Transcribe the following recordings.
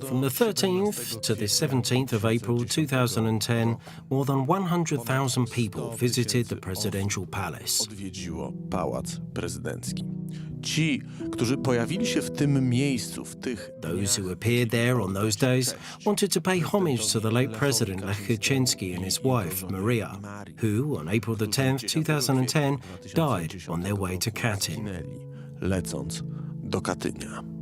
From the 13th to the 17th of April 2010, more than 100,000 people visited the presidential palace. Odwiedziło pałac prezydencki. Ci, którzy pojawili się w tym miejscu, Those who appeared there on those days wanted to pay homage to the late president Rachoń and his wife, Maria, who, on April the 10th, 2010, died on their way to Katyn. Lecąc do Katynia.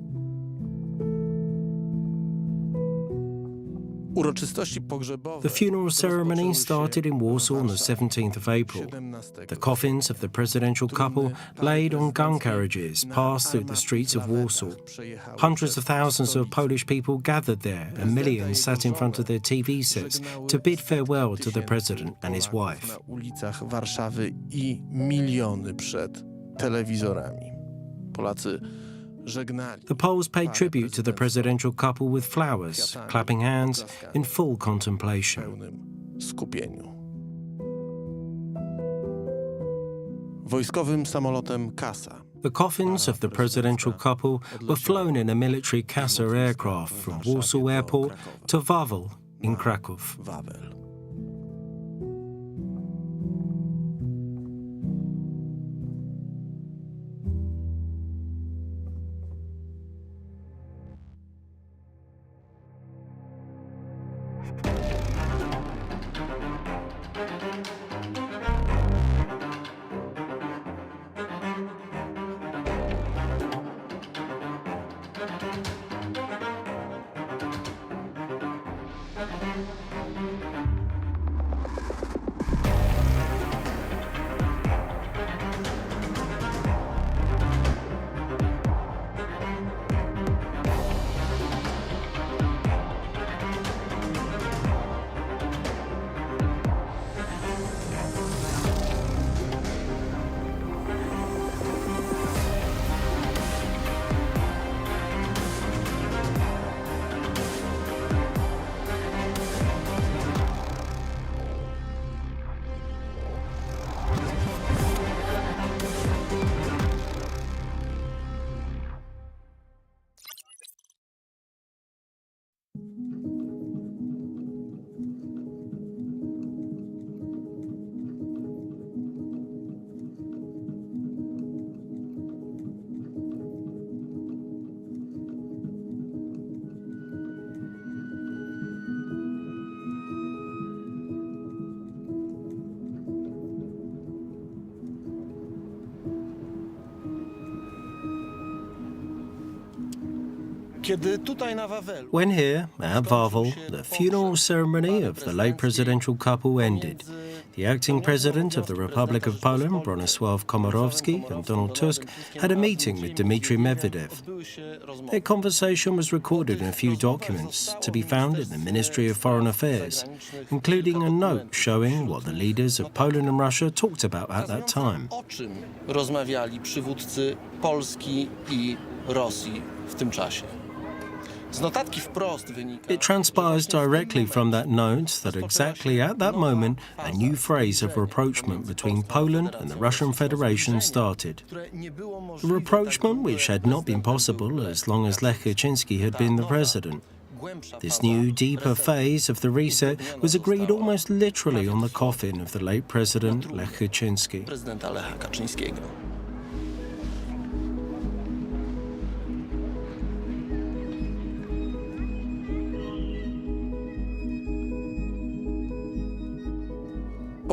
The funeral ceremony started in Warsaw on the 17th of April. The coffins of the presidential couple laid on gun carriages passed through the streets of Warsaw. Hundreds of thousands of Polish people gathered there and millions sat in front of their TV sets to bid farewell to the president and his wife. Na ulicach Warszawy i miliony przed telewizorami. Polacy żegnali. The Poles paid tribute to the presidential couple with flowers, clapping hands in full contemplation. W pełnym skupieniu. Wojskowym samolotem Kasa. The coffins of the presidential couple were flown in a military Kasa aircraft from Warsaw Airport to Wawel in Kraków. Wawel. When here, at Wawel, the funeral ceremony of the late presidential couple ended, the acting president of the Republic of Poland, Bronisław Komorowski, and Donald Tusk had a meeting with Dmitry Medvedev. Their conversation was recorded in a few documents to be found in the Ministry of Foreign Affairs, including a note showing what the leaders of Poland and Russia talked about at that time. O czym rozmawiali przywódcy Polski i Rosji w tym czasie? It transpires directly from that note that exactly at that moment a new phase of rapprochement between Poland and the Russian Federation started. A rapprochement which had not been possible as long as Lech Kaczynski had been the president. This new, deeper phase of the reset was agreed almost literally on the coffin of the late president Lech Kaczynski.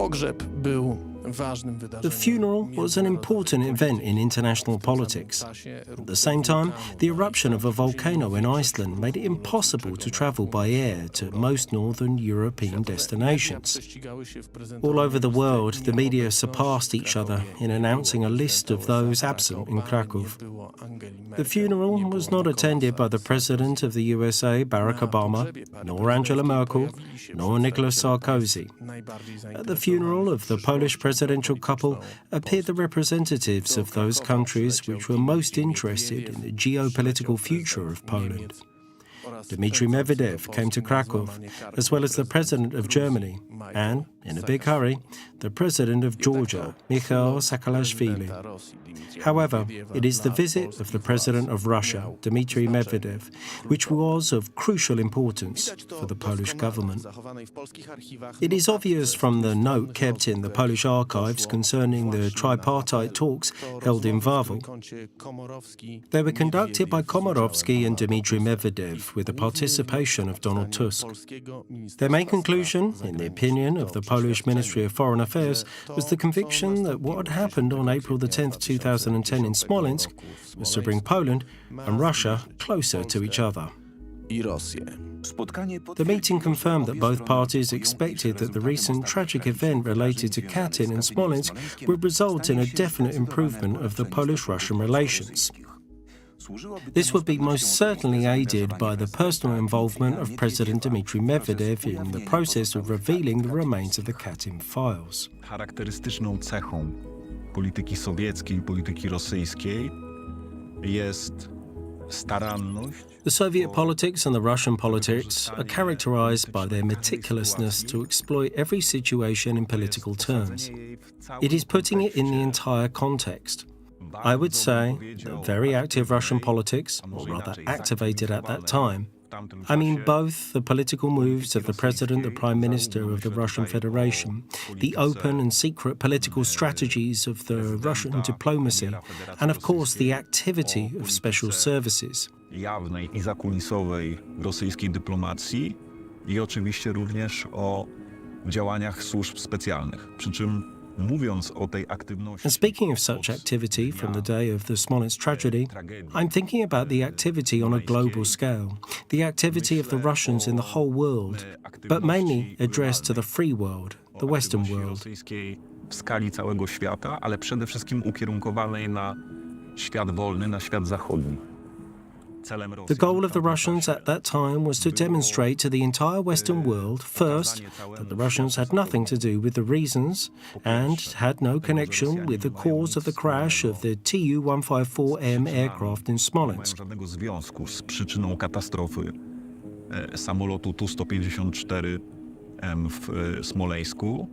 Pogrzeb był ważnym The wydarzeniem. funeral was an important event in international politics. At the same time, the eruption of a volcano in Iceland made it impossible to travel by air to most northern European destinations. All over the world, the media surpassed each other in announcing a list of those absent in Kraków. The funeral was not attended by the President of the USA, Barack Obama, nor Angela Merkel, nor Nicolas Sarkozy. At the funeral of the Polish presidential couple appeared the representatives of those countries which were most interested in the geopolitical future of Poland. Dmitry Medvedev, came to Krakow, as well as the President of Germany and, in a big hurry, the President of Georgia, Mikhail Saakashvili. However, it is the visit of the President of Russia, Dmitry Medvedev, which was of crucial importance for the Polish government. It is obvious from the note kept in the Polish archives concerning the tripartite talks held in Wawel. They were conducted by Komorowski and Dmitry Medvedev with the participation of Donald Tusk. Their main conclusion, in the opinion of the Polish Ministry of Foreign Affairs, was the conviction that what had happened on April 10, 2010 in Smolensk was to bring Poland and Russia closer to each other. The meeting confirmed that both parties expected that the recent tragic event related to Katyn and Smolensk would result in a definite improvement of the Polish-Russian relations. This would be most certainly aided by the personal involvement of President Dmitry Medvedev in the process of revealing the remains of the Katyn files. Charakterystyczną cechą polityki sowieckiej i polityki rosyjskiej jest staranność. The Soviet politics and the Russian politics are characterized by their meticulousness to exploit every situation in political terms. It is putting it in the entire context. I would say that very active Russian politics, or rather activated at that time, I mean both the political moves of the President, the Prime Minister of the Russian Federation, the open and secret political strategies of the Russian diplomacy, and of course the activity of special services. Jawnej i zakulisowej rosyjskiej dyplomacji i oczywiście również o działaniach służb specjalnych. Przy czym mówiąc o tej aktywności. And speaking of such activity from the day of the Smolensk tragedy, I'm thinking about the activity on a global scale, the activity of the Russians in the whole world, but mainly addressed to the free world, the Western world. W skali całego świata, ale przede wszystkim ukierunkowanej na świat wolny, na świat zachodni. The goal of the Russians at that time was to demonstrate to the entire Western world, first, that the Russians had nothing to do with the reasons and had no connection with the cause of the crash of the Tu-154M aircraft in Smolensk. Żadnego związku z przyczyną katastrofy samolotu Tu-154M w Smoleńsku.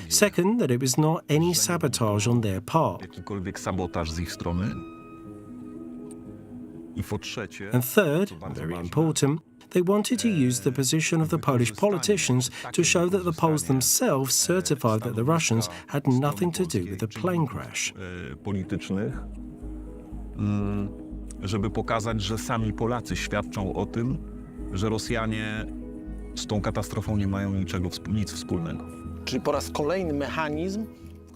Second, that it was not any sabotage on their part. Jakikolwiek sabotaż z ich strony. And third, very important, they wanted to use the position of the Polish politicians to show that the Poles themselves certified that the Russians had nothing to do with the plane crash. Politycznych, żeby pokazać, że sami Polacy świadczą o tym, że Rosjanie z tą katastrofą nie mają nic wspólnego. Czyli po raz kolejny mechanizm.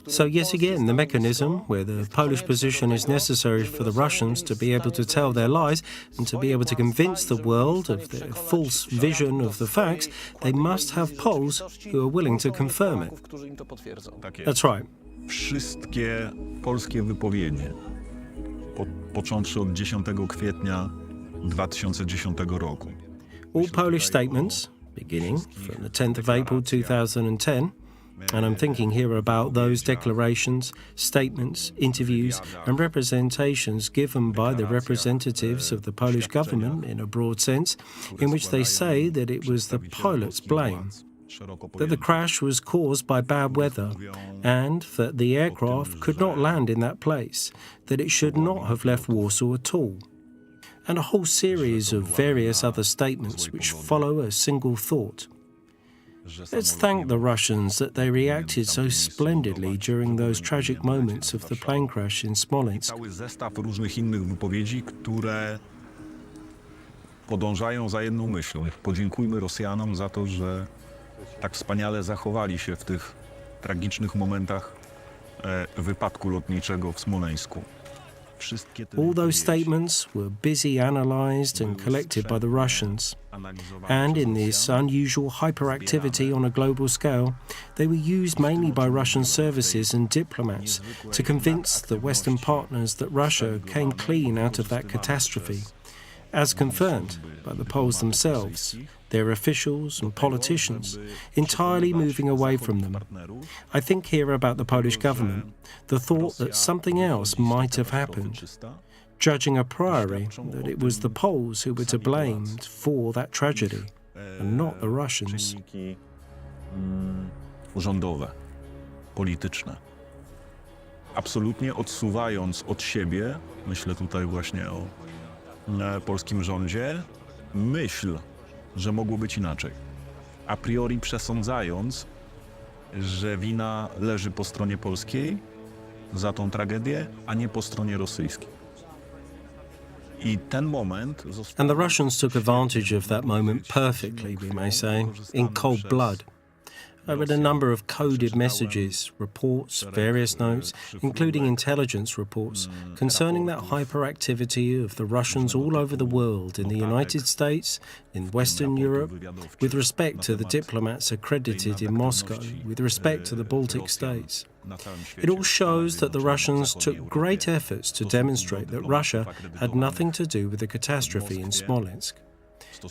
So yet again, the mechanism where the Polish position is necessary for the Russians to be able to tell their lies and to be able to convince the world of their false vision of the facts, they must have Poles who are willing to confirm it. That's right. Wszystkie polskie wypowiedzi, począwszy od 10 kwietnia 2010 roku. All Polish statements, beginning from the 10th of April 2010, and I'm thinking here about those declarations, statements, interviews and representations given by the representatives of the Polish government in a broad sense, in which they say that it was the pilot's blame, that the crash was caused by bad weather and that the aircraft could not land in that place, that it should not have left Warsaw at all, and a whole series of various other statements which follow a single thought. Let's thank the Russians that they reacted so splendidly during those tragic moments of the plane crash in Smolensk. Cały zestaw różnych innych wypowiedzi, które podążają za jedną myślą. Podziękujmy Rosjanom za to, że tak wspaniale zachowali się w tych tragicznych momentach wypadku lotniczego w Smoleńsku. All those statements were busy analysed and collected by the Russians. And in this unusual hyperactivity on a global scale, they were used mainly by Russian services and diplomats to convince the Western partners that Russia came clean out of that catastrophe, as confirmed by the Poles themselves, their officials and politicians, entirely moving away from them. I think here about the Polish government, the thought that something else might have happened. judging a priori that it was the Poles who were to blame for that tragedy, and not the Russians. Czynniki rządowe, polityczne. Absolutnie odsuwając od siebie, myślę tutaj właśnie o polskim rządzie, myśl, że mogło być inaczej. A priori przesądzając, że wina leży po stronie polskiej za tą tragedię, a nie po stronie rosyjskiej. I ten moment And the Russians took advantage of that moment perfectly, we may say, in cold blood. I read a number of coded messages, reports, various notes, including intelligence reports, concerning that hyperactivity of the Russians all over the world, in the United States, in Western Europe, with respect to the diplomats accredited in Moscow, with respect to the Baltic states. It all shows that the Russians took great efforts to demonstrate that Russia had nothing to do with the catastrophe in Smolensk.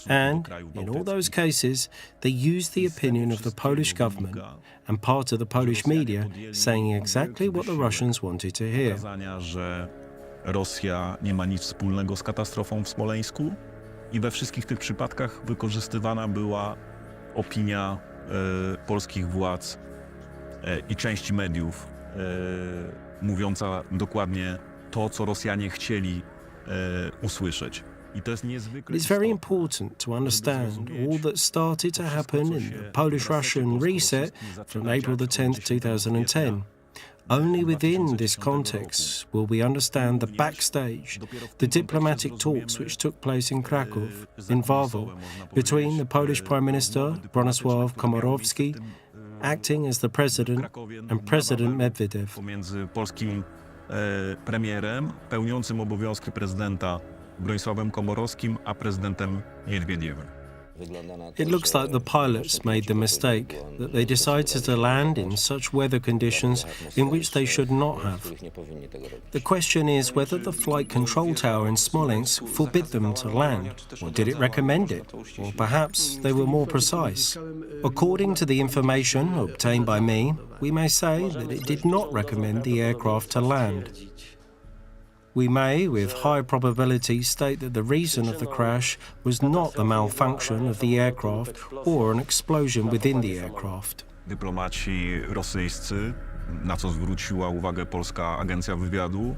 And, in all those cases, they used the opinion of the Polish government and part of the Polish media saying exactly what the Russians wanted to hear. Że Rosja nie ma nic wspólnego z katastrofą w Smoleńsku i we wszystkich tych przypadkach wykorzystywana była opinia polskich władz i części mediów mówiąca dokładnie to, co Rosjanie chcieli usłyszeć. It's very important to understand all that started to happen in the Polish-Russian reset from April the 10th, 2010. Only within this context will we understand the backstage, the diplomatic talks which took place in Kraków, in Warsaw, between the Polish Prime Minister, Bronisław Komorowski, acting as the President, and President Medvedev. Pomiędzy polskim premierem, pełniącym obowiązki prezydenta Bronisławem Komorowskim, a prezydentem Miedwiediewem. It looks like the pilots made the mistake, that they decided to land in such weather conditions in which they should not have. The question is whether the flight control tower in Smolensk forbid them to land, or did it recommend it, or perhaps they were more precise. According to the information obtained by me, we may say that it did not recommend the aircraft to land. We may, with high probability, state that the reason of the crash was not the malfunction of the aircraft or an explosion within the aircraft. Dyplomaci rosyjscy, na co zwróciła uwagę polska agencja wywiadu,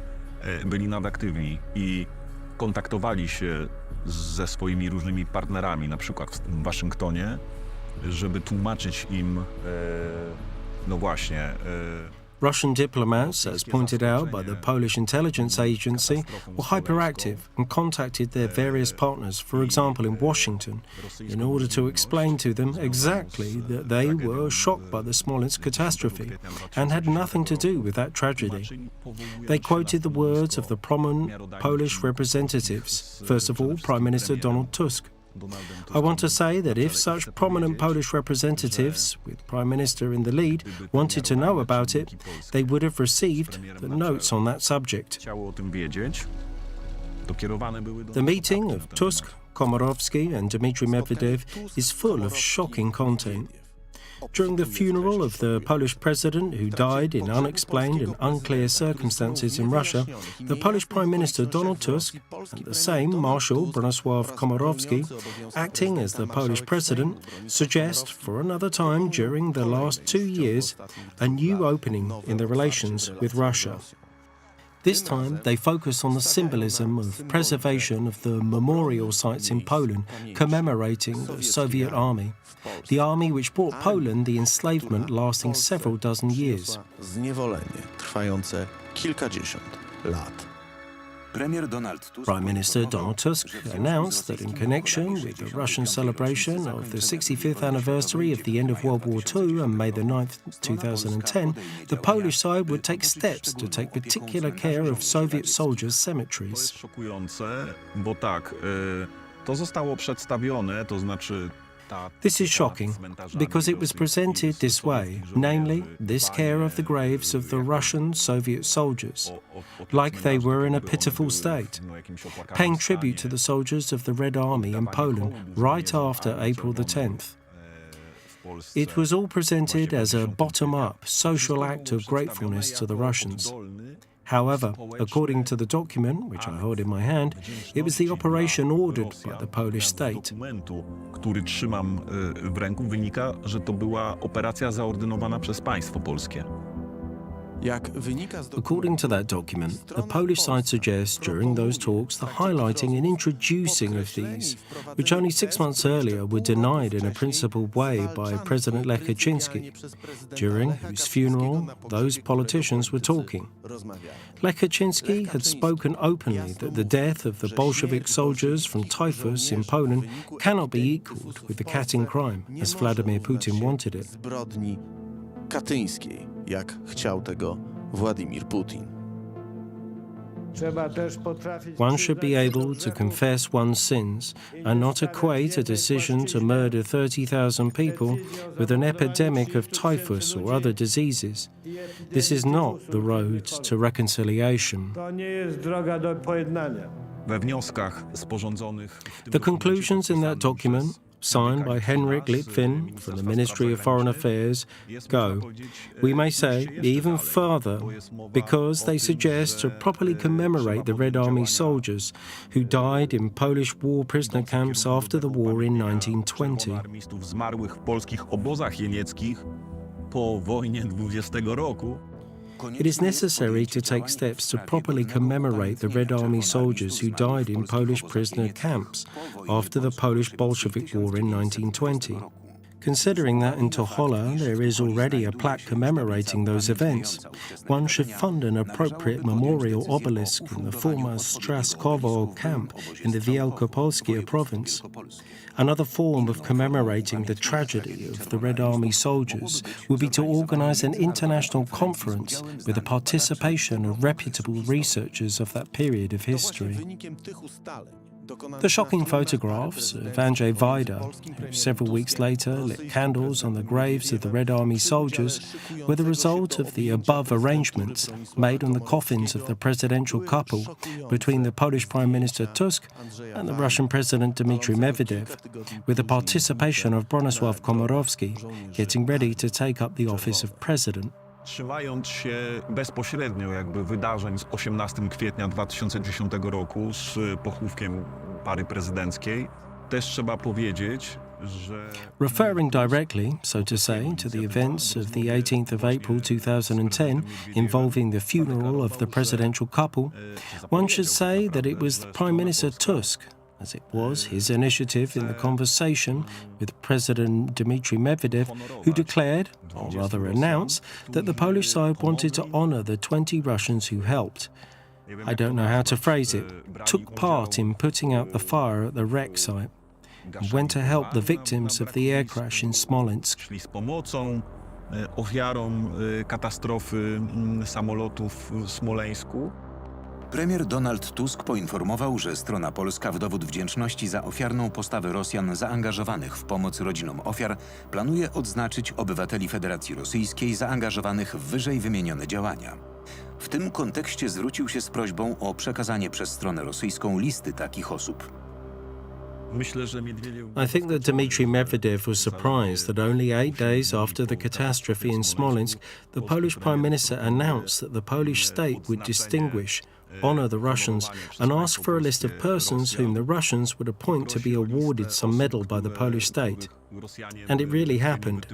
byli nadaktywni i kontaktowali się ze swoimi różnymi partnerami, na przykład w Waszyngtonie, żeby tłumaczyć im, no właśnie, Russian diplomats, as pointed out by the Polish intelligence agency, were hyperactive and contacted their various partners, for example in Washington, in order to explain to them exactly that they were shocked by the Smolensk catastrophe and had nothing to do with that tragedy. They quoted the words of the prominent Polish representatives, first of all Prime Minister Donald Tusk. I want to say that if such prominent Polish representatives, with Prime Minister in the lead, wanted to know about it, they would have received the notes on that subject. The meeting of Tusk, Komorowski and Dmitry Medvedev is full of shocking content. During the funeral of the Polish president, who died in unexplained and unclear circumstances in Russia, the Polish Prime Minister Donald Tusk and the same Marshal Bronisław Komorowski, acting as the Polish president, suggest for another time during the last 2 years a new opening in the relations with Russia. This time, they focus on the symbolism of preservation of the memorial sites in Poland commemorating the Soviet army, the army which brought Poland the enslavement lasting several dozen years. Zniewolenie trwające kilkadziesiąt lat. Prime Minister Donald Tusk announced that in connection with the Russian celebration of the 65th anniversary of the end of World War II on May the 9th, 2010, the Polish side would take steps to take particular care of Soviet soldiers' cemeteries. Szokujące, bo tak, to zostało przedstawione, to znaczy This is shocking because it was presented this way, namely, this care of the graves of the Russian Soviet soldiers, like they were in a pitiful state, paying tribute to the soldiers of the Red Army in Poland right after April the 10th. It was all presented as a bottom-up social act of gratefulness to the Russians. However, according to the document, which I hold in my hand, it was the operation ordered by the Polish state. Z dokumentu, który trzymam w ręku, wynika, że to była operacja zaordynowana przez państwo polskie. Jak wynika z According to that document, the Polish side suggests during those talks the highlighting and introducing of these, which only 6 months earlier were denied in a principled way by President Lech Kaczynski, during whose funeral those politicians were talking. Lech Kaczynski had spoken openly that the death of the Bolshevik soldiers from typhus in Poland cannot be equalled with the Katyn crime, as Vladimir Putin wanted it. zbrodni katyńskiej, jak chciał tego Władimir Putin. One should be able to confess one's sins and not equate a decision to murder 30,000 people with an epidemic of typhus or other diseases. This is not the road to reconciliation. We wnioskach sporządzonych w tym The dokumencie conclusions in that document, signed by Henryk Litwin from the Ministry of Foreign Affairs, go, we may say, even further, because they suggest to properly commemorate the Red Army soldiers who died in Polish war prisoner camps after the war in 1920. armistów zmarłych w polskich obozach jenieckich po wojnie 20 roku. It is necessary to take steps to properly commemorate the Red Army soldiers who died in Polish prisoner camps after the Polish Bolshevik War in 1920. Considering that in Tuchola there is already a plaque commemorating those events, one should fund an appropriate memorial obelisk in the former Straskowo camp in the Wielkopolskie province. Another form of commemorating the tragedy of the Red Army soldiers would be to organize an international conference with the participation of reputable researchers of that period of history. The shocking photographs of Andrzej Wajda, who several weeks later lit candles on the graves of the Red Army soldiers, were the result of the above arrangements made on the coffins of the presidential couple between the Polish Prime Minister Tusk and the Russian President Dmitry Medvedev, with the participation of Bronisław Komorowski, getting ready to take up the office of president. Trzymając się bezpośrednio jakby wydarzeń z 18 kwietnia 2010 roku z pochówkiem pary prezydenckiej, też trzeba powiedzieć, że... Referring directly, so to say, to the events of the 18th of April 2010 involving the funeral of the presidential couple, one should say that it was Prime Minister Tusk, as it was his initiative in the conversation with President Dmitry Medvedev, who declared, or rather announced, that the Polish side wanted to honor the 20 Russians who helped. I don't know how to phrase it, took part in putting out the fire at the wreck site, and went to help the victims of the air crash in Smolensk. Szli z pomocą ofiarom katastrofy samolotów w Smoleńsku. Premier Donald Tusk poinformował, że strona polska w dowód wdzięczności za ofiarną postawę Rosjan zaangażowanych w pomoc rodzinom ofiar planuje odznaczyć obywateli Federacji Rosyjskiej zaangażowanych w wyżej wymienione działania. W tym kontekście zwrócił się z prośbą o przekazanie przez stronę rosyjską listy takich osób. I think that Dmitry Medvedev was surprised that only 8 days after the catastrophe in Smolensk, the Polish Prime Minister announced that the Polish state would distinguish, honor the Russians, and ask for a list of persons whom the Russians would appoint to be awarded some medal by the Polish state. And it really happened.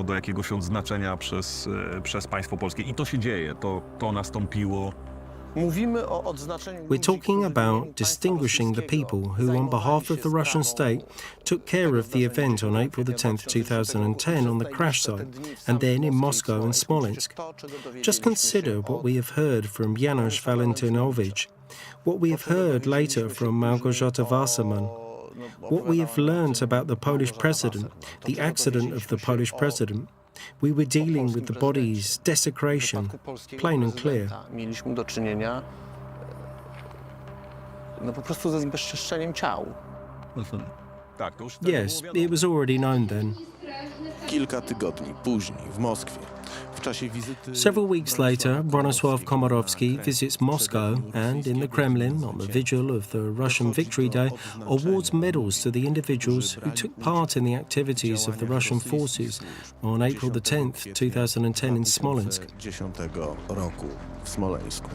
Do jakiegoś odznaczenia przez państwo polskie. I to się dzieje, to nastąpiło. We're talking about distinguishing the people who, on behalf of the Russian state, took care of the event on April the 10th, 2010 on the crash site, and then in Moscow and Smolensk. Just consider what we have heard from Janusz Valentinowicz, what we have heard later from Małgorzata Wasserman, what we have learned about the Polish president, the accident of the Polish president. We were dealing with the body's desecration, plain and clear. Mieliśmy do czynienia po prostu ze zbezczeszczeniem ciał. Yes, it was already known then. Kilka tygodni później w Moskwie, w czasie wizyty... Several weeks later, Bronisław Komorowski visits Moscow and, in the Kremlin, on the vigil of the Russian Victory Day, awards medals to the individuals who took part in the activities of the Russian forces on April the 10th, 2010 in Smolensk. 2010 roku w Smoleńsku.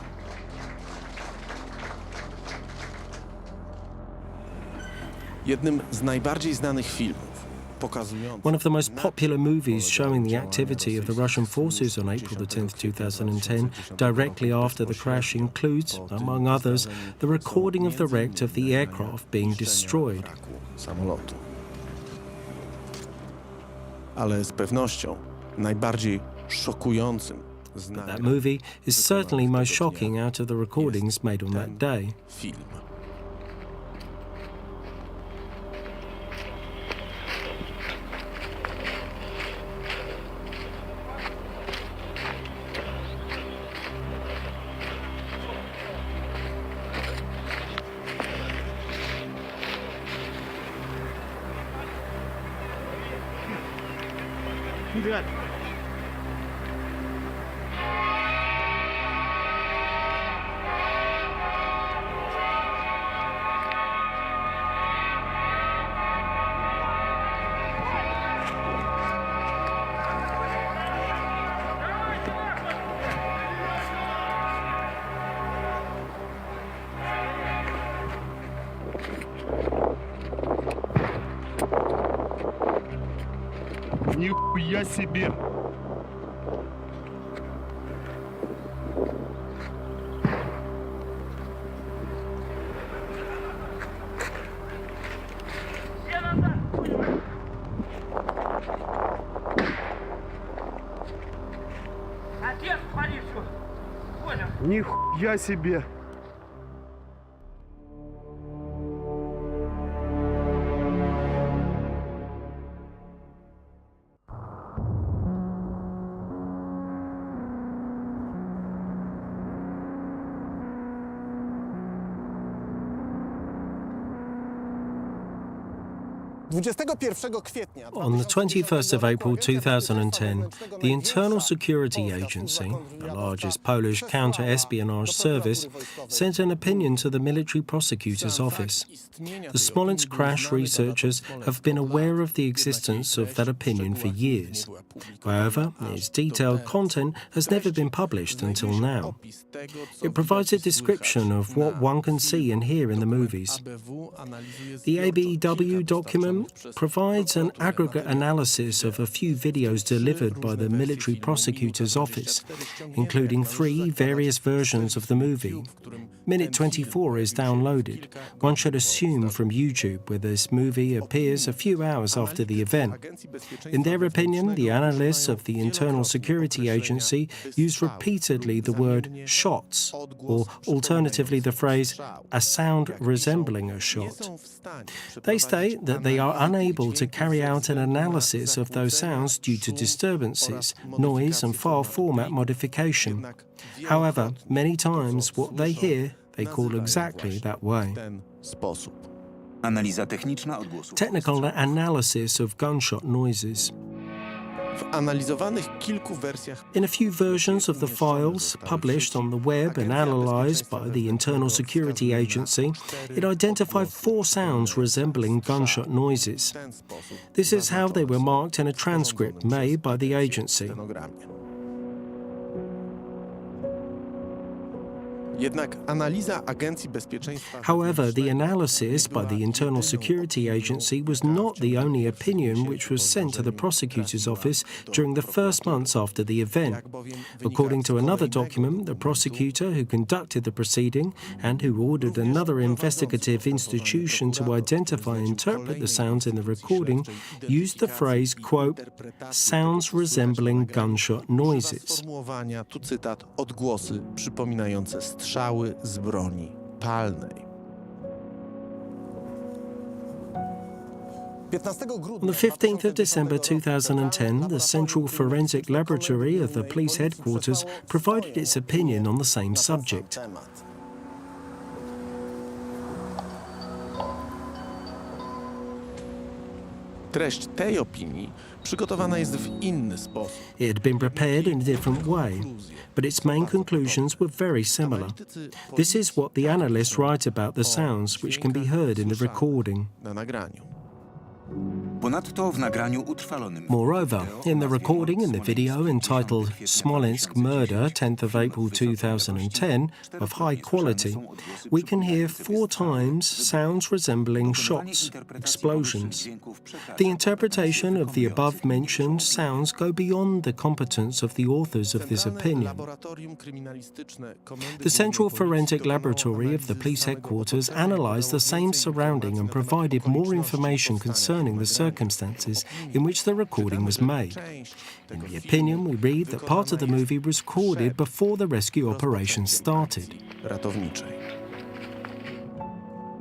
Jednym z najbardziej znanych filmów pokazujących... One of the most popular movies showing the activity of the Russian forces on April the 10th, 2010, directly after the crash, includes, among others, the recording of the wreck of the aircraft being destroyed. Samolotu. Ale z pewnością najbardziej szokującym z That movie is certainly most shocking out of the recordings made on that day. film. Нихуя себе! Отец, смотри, что. Понял? Нихуя себе! On the 21st of April 2010, the Internal Security Agency, the largest Polish counter-espionage service, sent an opinion to the Military Prosecutor's Office. The Smolensk crash researchers have been aware of the existence of that opinion for years. However, its detailed content has never been published until now. It provides a description of what one can see and hear in the movies. The ABEW document provides an aggregate analysis of a few videos delivered by the Military Prosecutor's Office, including 3 various versions of the movie. Minute 24 is downloaded, one should assume from YouTube, where this movie appears a few hours after the event. In their opinion, the analysts of the Internal Security Agency use repeatedly the word shots, or alternatively the phrase a sound resembling a shot. They state that they are unable to carry out an analysis of those sounds due to disturbances, noise and file format modification. However, many times what they hear, they call exactly that way. Analiza techniczna odgłosów. Technical analysis of gunshot noises. In a few versions of the files published on the web and analysed by the Internal Security Agency, it identified 4 sounds resembling gunshot noises. This is how they were marked in a transcript made by the agency. However, the analysis by the Internal Security Agency was not the only opinion which was sent to the prosecutor's office during the first months after the event. According to another document, the prosecutor who conducted the proceeding and who ordered another investigative institution to identify and interpret the sounds in the recording used the phrase, quote, sounds resembling gunshot noises. Strzały z broni palnej. On the 15th of December 2010, the Central Forensic Laboratory of the police headquarters provided its opinion on the same subject. treść tej opinii przygotowana jest w inny sposób. It had been prepared in a different way, but its main conclusions were very similar. This is what the analysts write about the sounds which can be heard in the recording. Na nagraniu. Ponadto w nagraniu utrwalonym... Moreover, in the recording in the video entitled Smolensk Murder, 10th of April 2010, of high quality, we can hear 4 times sounds resembling shots, explosions. The interpretation of the above-mentioned sounds go beyond the competence of the authors of this opinion. The Central Forensic Laboratory of the police headquarters analysed the same surrounding and provided more information concerning the circumstances in which the recording was made. In the opinion, we read that part of the movie was recorded before the rescue operation started. Ratowniczej.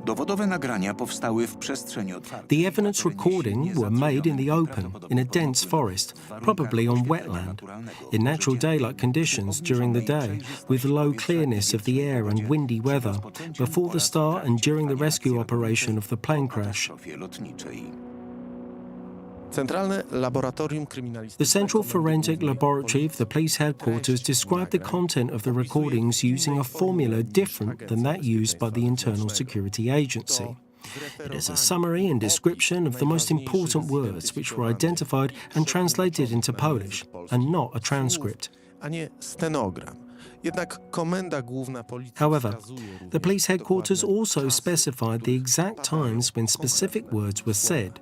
Dowodowe nagrania powstały w przestrzeni The otwartej. evidence recording were made in the open, in a dense forest, probably on wetland, in natural daylight conditions during the day, with low clearness of the air and windy weather, before the start and during the rescue operation of the plane crash. Centralne Laboratorium The Kryminalistyczne. Central Forensic Laboratory of the police headquarters described the content of the recordings using a formula different than that used by the Internal Security Agency. It is a summary and description of the most important words which were identified and translated into Polish, and not a transcript. A nie stenogram. Jednak Komenda Główna Policji However, wskazuje również the police headquarters dokładne also czasy specified the exact times when specific words were said.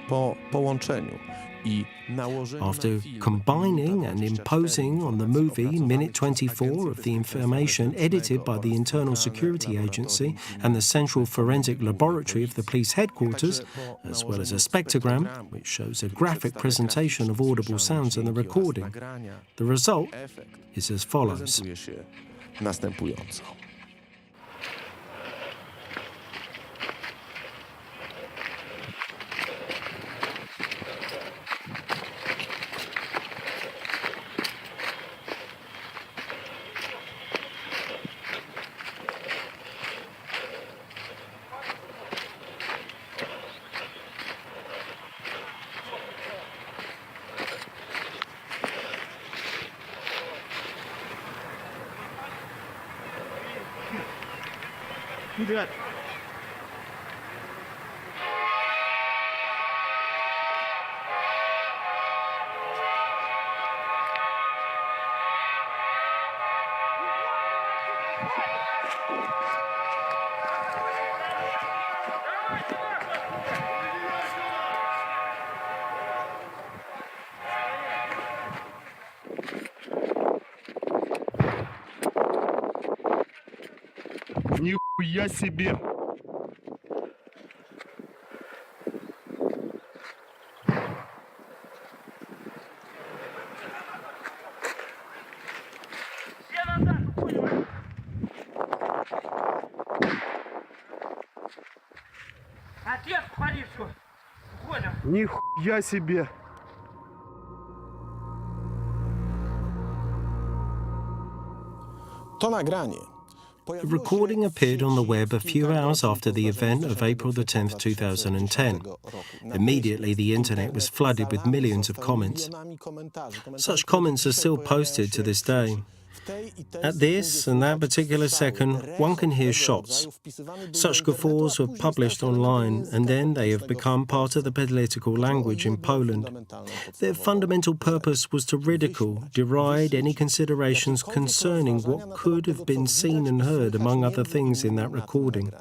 Po połączeniu i nałożeniu After na film combining and imposing on the movie minute 24 of the information edited by the Internal Security Agency and the Central Forensic Laboratory of the police headquarters, as well as a spectrogram, which shows a graphic presentation of audible sounds in the recording, the result is as follows. prezentuje się następująco. Нихуя себе! Все назад, понял? Отец в полицию. Понял. Нихуя себе! To nagranie The recording appeared on the web a few hours after the event of April the 10th, 2010. Immediately, the internet was flooded with millions of comments. Such comments are still posted to this day. At this and that particular second, one can hear shots. Such guffaws were published online, and then they have become part of the political language in Poland. Their fundamental purpose was to ridicule, deride any considerations concerning what could have been seen and heard, among other things, in that recording.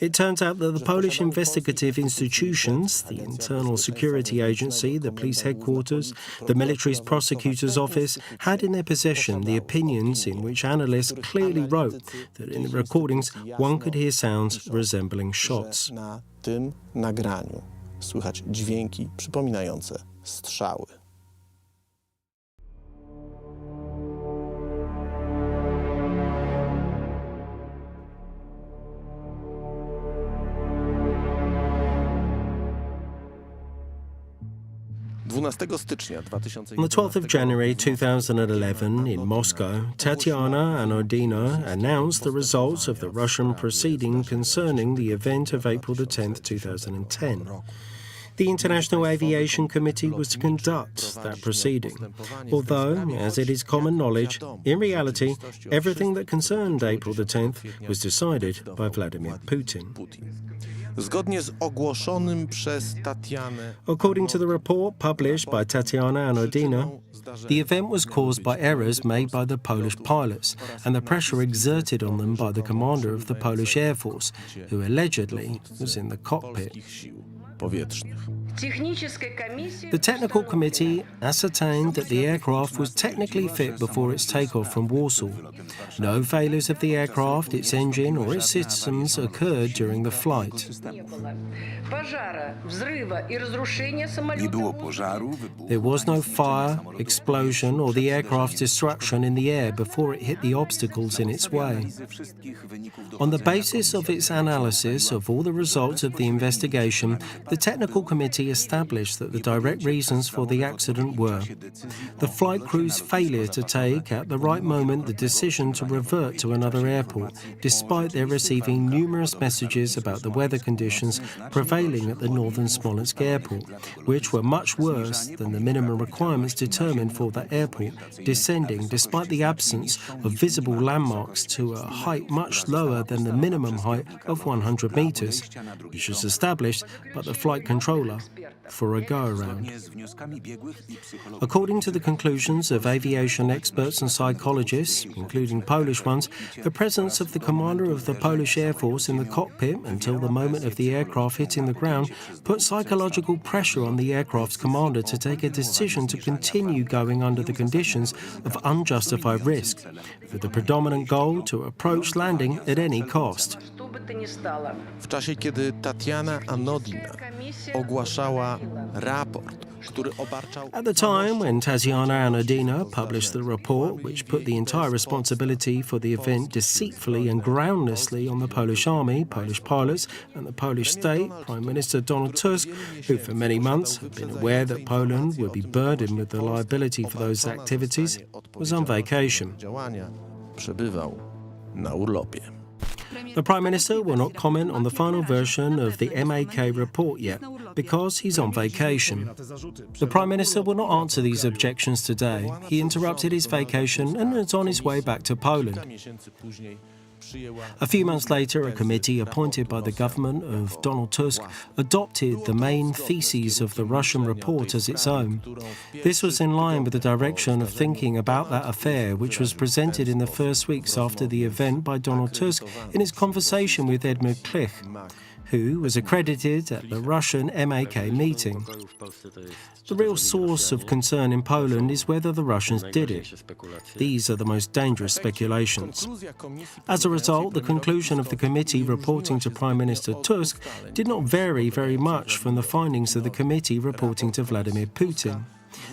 It turns out that the Polish investigative institutions, the Internal Security Agency, the police headquarters, the military prosecutor's office, had in their possession the opinions in which analysts clearly wrote that in the recordings one could hear sounds resembling shots. Na tym nagraniu słychać dźwięki przypominające strzały. 12 stycznia On the 12th of January 2011 in Moscow, Tatiana Anodina announced the results of the Russian proceeding concerning the event of April 10, 2010. The International Aviation Committee was to conduct that proceeding, although, as it is common knowledge, in reality, everything that concerned April 10th was decided by Vladimir Putin. Zgodnie z ogłoszonym przez Tatianę, According to the report published by Tatiana Anodina, the event was caused by errors made by the Polish pilots and the pressure exerted on them by the commander of the Polish Air Force, who allegedly was in the cockpit. sił powietrznych. The technical committee ascertained that the aircraft was technically fit before its takeoff from Warsaw. No failures of the aircraft, its engine or its systems occurred during the flight. Nie było pożaru, wybuchu, There was no ani fire, zniszczenia samolotu. explosion or the aircraft's destruction in the air before it hit the obstacles in its way. Ze wszystkich wyników On the dochodzenia basis of its komisja analysis of all the results of the investigation, the technical committee established that the direct reasons for the accident were the flight crew's failure to take at the right moment the decision to revert to another airport, despite their receiving numerous messages about the weather conditions prevailing at the northern Smolensk airport, which were much worse than the minimum requirements determined for that airport, descending despite the absence of visible landmarks to a height much lower than the minimum height of 100 meters, which was established by the flight controller for a go-around. zgodnie z wnioskami biegłych i psychologów. According to the conclusions of aviation experts and psychologists, including Polish ones, the presence of the commander of the Polish Air Force in the cockpit until the moment of the aircraft hitting the ground put psychological pressure on the aircraft's commander to take a decision to continue going under the conditions of unjustified risk, with the predominant goal to approach landing at any cost. W czasie, kiedy Tatiana Anodina ogłaszała raport, który obarczał At the time when Tatiana Anodina published the report, which put the entire responsibility for the event deceitfully and groundlessly on the Polish army, Polish pilots, and the Polish state, Prime Minister Donald Tusk, who for many months had been aware that Poland would be burdened with the liability for those activities, was on vacation. działania, przebywał na urlopie. The Prime Minister will not comment on the final version of the MAK report yet, because he's on vacation. The Prime Minister will not answer these objections today. He interrupted his vacation and is on his way back to Poland. Miesięcy później przyjęła A few months later, a committee appointed by the government of Donald Tusk adopted the main theses of the Russian report as its own. This was in line with the direction of thinking about that affair, which was presented in the first weeks after the event by Donald Tusk in his conversation with Edmund Klich, who was accredited at the Russian MAK meeting. The real source of concern in Poland is whether the Russians did it. These are the most dangerous speculations. As a result, the conclusion of the committee reporting to Prime Minister Tusk did not vary very much from the findings of the committee reporting to Vladimir Putin.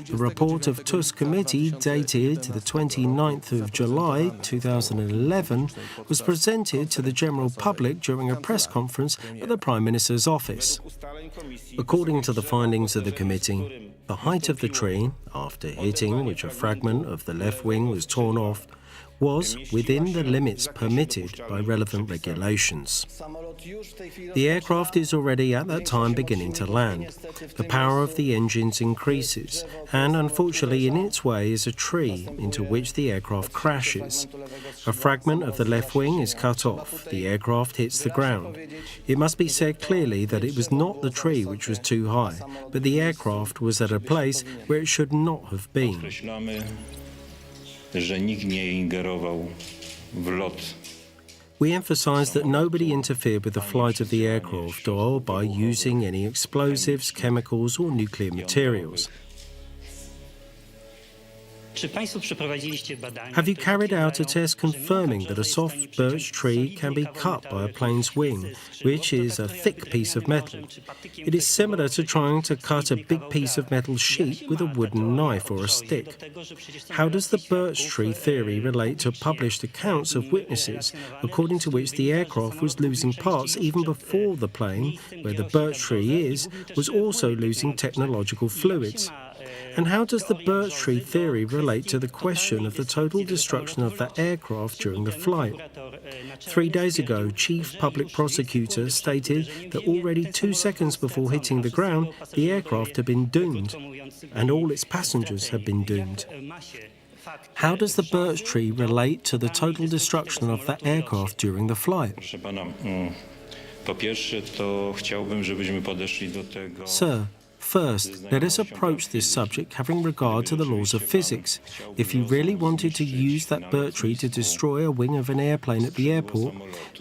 The report of Tusk committee, dated the 29th of July 2011, was presented to the general public during a press conference at the Prime Minister's office. According to the findings of the committee, the height of the tree, after hitting which a fragment of the left wing was torn off, was within the limits permitted by relevant regulations. The aircraft is already at that time beginning to land. The power of the engines increases, and unfortunately in its way is a tree into which the aircraft crashes. A fragment of the left wing is cut off. The aircraft hits the ground. It must be said clearly that it was not the tree which was too high, but the aircraft was at a place where it should not have been. Że nikt nie ingerował w lot. We emphasise that nobody interfered with the flight of the aircraft or by using any explosives, chemicals or nuclear materials. Czy państwo przeprowadziliście badania? Have you carried out a test confirming that a soft birch tree can be cut by a plane's wing, which is a thick piece of metal? It is similar to trying to cut a big piece of metal sheet with a wooden knife or a stick. How does the birch tree theory relate to published accounts of witnesses, according to which the aircraft was losing parts even before the plane, where the birch tree is, was also losing technological fluids? And how does the birch tree theory relate to the question of the total destruction of that aircraft during the flight? 3 days ago, Chief Public Prosecutor stated that already 2 seconds before hitting the ground, the aircraft had been doomed, and all its passengers had been doomed. How does the birch tree relate to the total destruction of that aircraft during the flight? Proszę pana, po pierwsze, to chciałbym, żebyśmy podeszli do tego. Sir, first, let us approach this subject having regard to the laws of physics. If you really wanted to use that birch tree to destroy a wing of an airplane at the airport,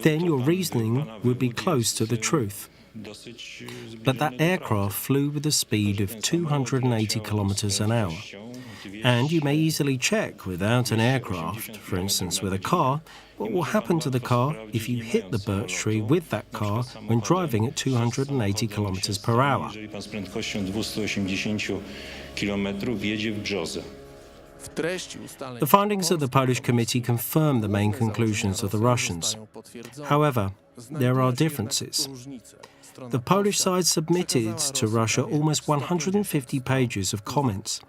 then your reasoning would be close to the truth. But that aircraft flew with a speed of 280 kilometers an hour. And you may easily check without an aircraft, for instance with a car, what will happen to the car if you hit the birch tree with that car when driving at 280 kilometers per hour. Jeżeli pan z prędkością 280 km jedzie w brzozę. The findings of the Polish committee confirm the main conclusions of the Russians. However, there are differences. The Polish side submitted to Russia almost 150 pages of comments.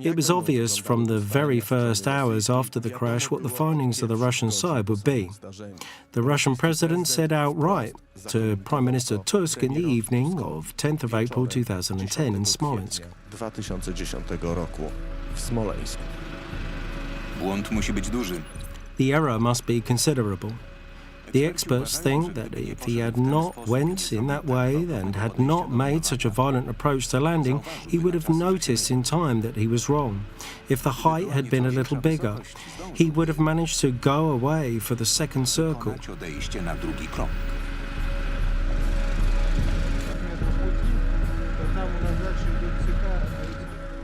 It was obvious from the very first hours after the crash what the findings of the Russian side would be. The Russian president said outright to Prime Minister Tusk in the evening of 10th of April 2010 in Smolensk. 2010 roku w Smoleńsku. Błąd musi być duży. The error must be considerable. The experts think that if he had not went in that way and had not made such a violent approach to landing, he would have noticed in time that he was wrong. If the height had been a little bigger, he would have managed to go away for the second circle. Odejście na drugi krąg.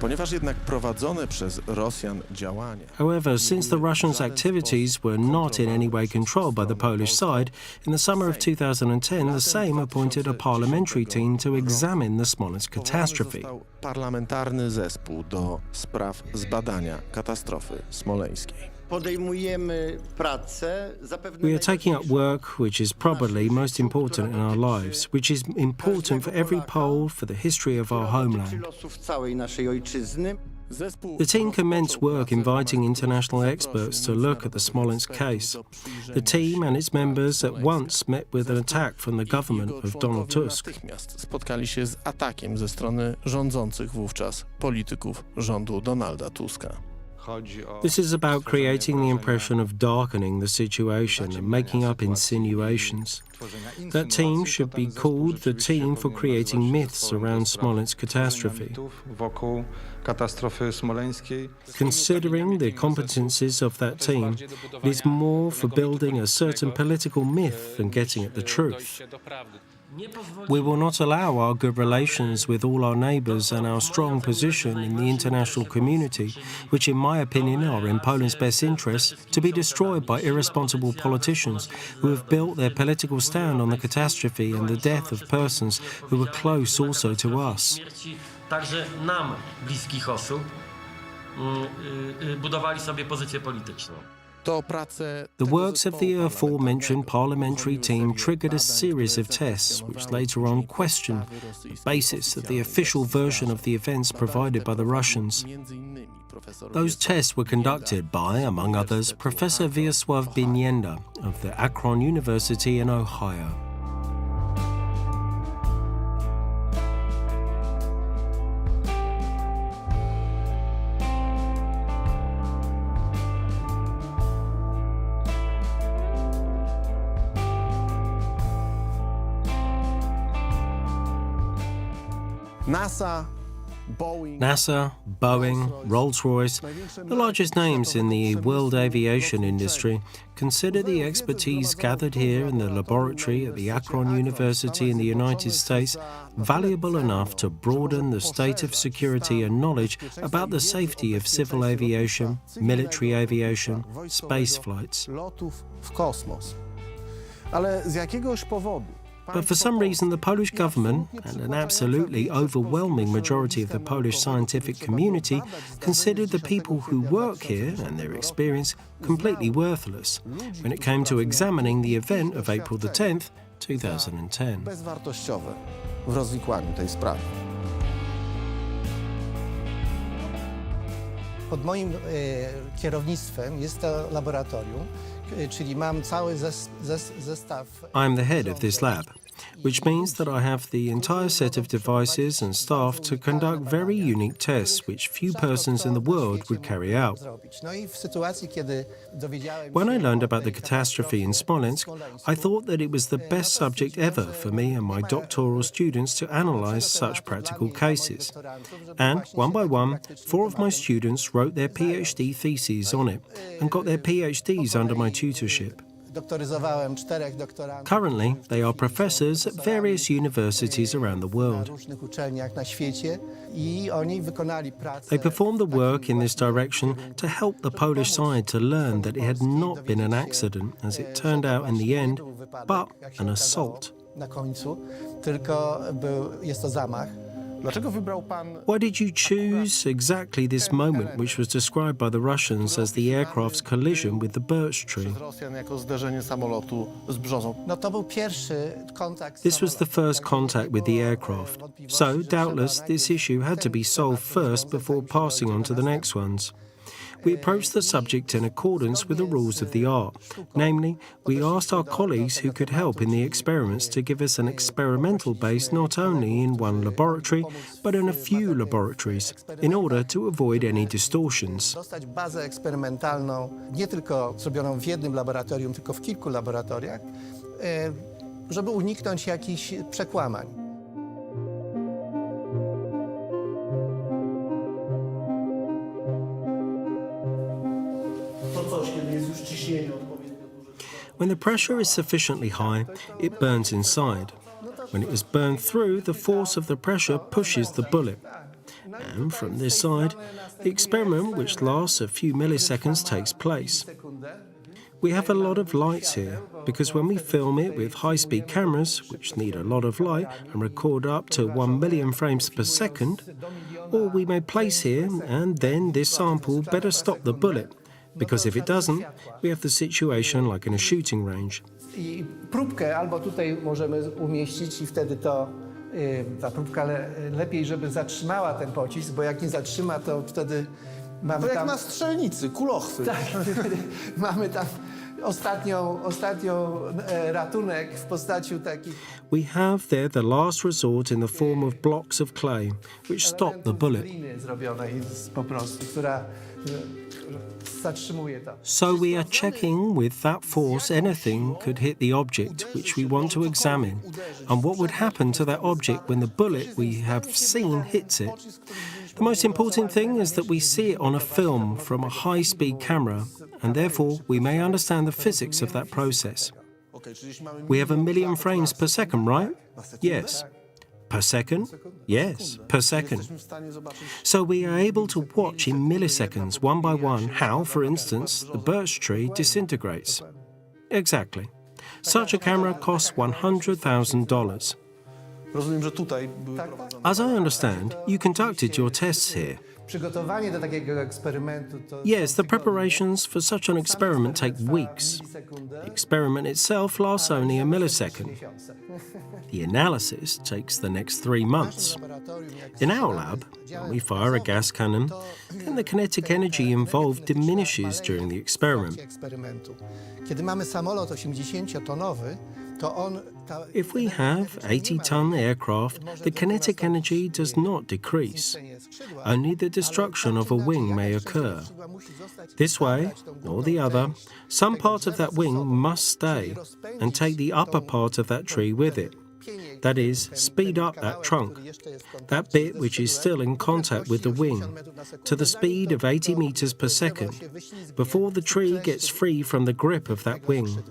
Ponieważ jednak prowadzone przez Rosjan działania. However, since the Russians' activities were not in any way controlled by the Polish side, in the summer of 2010 the Sejm appointed a parliamentary team to examine the Smolensk catastrophe. Został parlamentarny zespół do spraw zbadania katastrofy smoleńskiej. We are taking up work which is probably most important in our lives, which is important for every Pole, for the history of our homeland. The team commenced work inviting international experts to look at the Smolensk case. The team and its members at once met with an attack from the government of Donald Tusk. Natychmiast spotkali się z atakiem ze strony rządzących wówczas polityków rządu Donalda Tuska. This is about creating the impression of darkening the situation and making up insinuations. That team should be called the team for creating myths around Smolensk catastrophe. Considering the competencies of that team, it is more for building a certain political myth than getting at the truth. We will not allow our good relations with all our neighbours and our strong position in the international community, which in my opinion are in Poland's best interests, to be destroyed by irresponsible politicians who have built their political stand on the catastrophe and the death of persons who were close also to us. Także nam bliskich osób budowali sobie pozycję polityczną. The works of the aforementioned parliamentary team triggered a series of tests which later on questioned the basis of the official version of the events provided by the Russians. Those tests were conducted by, among others, Professor Wiesław Binienda of the Rachoń University in Ohio. NASA, Boeing, Rolls-Royce, the largest names in the world aviation industry, consider the expertise gathered here in the laboratory at the Rachoń University in the United States valuable enough to broaden the state of security and knowledge about the safety of civil aviation, military aviation, space flights. But for some reason, the Polish government and an absolutely overwhelming majority of the Polish scientific community considered the people who work here and their experience completely worthless when it came to examining the event of April the 10th, 2010. Bezwartościowe w rozwikłaniu tej sprawy. Pod moim kierownictwem jest to laboratorium, czyli mam cały zestaw. I'm the head of this lab, which means that I have the entire set of devices and staff to conduct very unique tests which few persons in the world would carry out. When I learned about the catastrophe in Smolensk, I thought that it was the best subject ever for me and my doctoral students to analyze such practical cases. And, one by one, 4 of my students wrote their PhD theses on it and got their PhDs under my tutorship. Currently, they are professors at various universities around the world. They performed the work in this direction to help the Polish side to learn that it had not been an accident, as it turned out in the end, but an assault. Why did you choose exactly this moment, which was described by the Russians as the aircraft's collision with the birch tree? This was the first contact with the aircraft, so doubtless this issue had to be solved first before passing on to the next ones. We approached the subject in accordance with the rules of the art. Namely, we asked our colleagues who could help in the experiments to give us an experimental base not only in one laboratory, but in a few laboratories, in order to avoid any distortions. Dostać bazę eksperymentalną, nie tylko zrobioną w jednym laboratorium, tylko w kilku laboratoriach, żeby uniknąć jakichś przekłamań. When the pressure is sufficiently high, it burns inside. When it is burned through, the force of the pressure pushes the bullet. And from this side, the experiment, which lasts a few milliseconds, takes place. We have a lot of lights here, because when we film it with high-speed cameras, which need a lot of light and record up to 1 million frames per second, all we may place here, and then this sample better stop the bullet, because if it doesn't, we have the situation like in a shooting range. I próbkę albo tutaj możemy umieścić i wtedy to ta próbka lepiej, żeby zatrzymała ten pocisk, bo jak nie zatrzyma, to wtedy mamy To tam... jak na strzelnicy, kulochwyt. Tak, mamy tam ostatnią ratunek w postaci takich... We have there the last resort in the form of blocks of clay, which stop the bullet. zrobionej po prostu, która zatrzymuje to. So we are checking with that force anything could hit the object which we want to examine, and what would happen to that object when the bullet we have seen hits it. The most important thing is that we see it on a film from a high-speed camera, and therefore we may understand the physics of that process. We have 1 million frames per second, right? Yes. Per second? Yes, per second. So we are able to watch in milliseconds, one by one, how, for instance, the birch tree disintegrates. Exactly. Such a camera costs $100,000. As I understand, you conducted your tests here. Przygotowanie do takiego eksperymentu to... Yes, the preparations for such an experiment take weeks. The experiment itself lasts only a millisecond. The analysis takes the next 3 months. In our lab, when we fire a gas cannon, then the kinetic energy involved diminishes during the experiment. Kiedy mamy samolot 80-tonowy, to on... If we have 80-ton aircraft, the kinetic energy does not decrease. Only the destruction of a wing may occur. This way, or the other, some part of that wing must stay and take the upper part of that tree with it. That is, speed up that trunk, that bit which is still in contact with the wing, to the speed of 80 meters per second, before the tree gets free from the grip of that wing.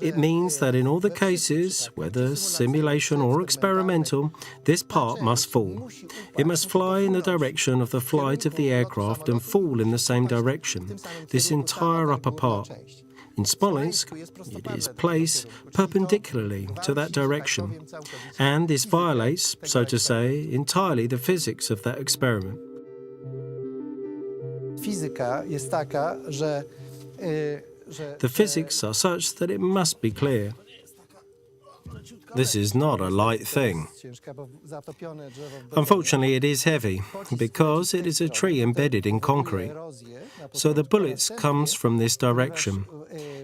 It means that in all the cases, whether simulation or experimental, this part must fall. It must fly in the direction of the flight of the aircraft and fall in the same direction, this entire upper part. In Smolensk, it is placed perpendicularly to that direction, and this violates, so to say, entirely the physics of that experiment. Fizyka jest taka, że The physics are such that it must be clear. This is not a light thing. Unfortunately, it is heavy because it is a tree embedded in concrete. So the bullets comes from this direction.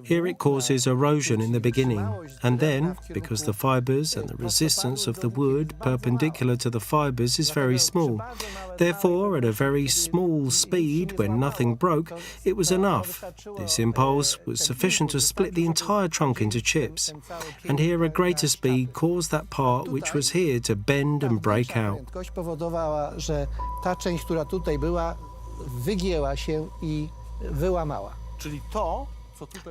Here it causes erosion in the beginning, and then, because the fibres and the resistance of the wood perpendicular to the fibres is very small, therefore at a very small speed when nothing broke, it was enough. This impulse was sufficient to split the entire trunk into chips, and here a greater speed caused that part which was here to bend and break out. Powodowała, że ta część, która tutaj była, wygięła się i wyłamała. Czyli to,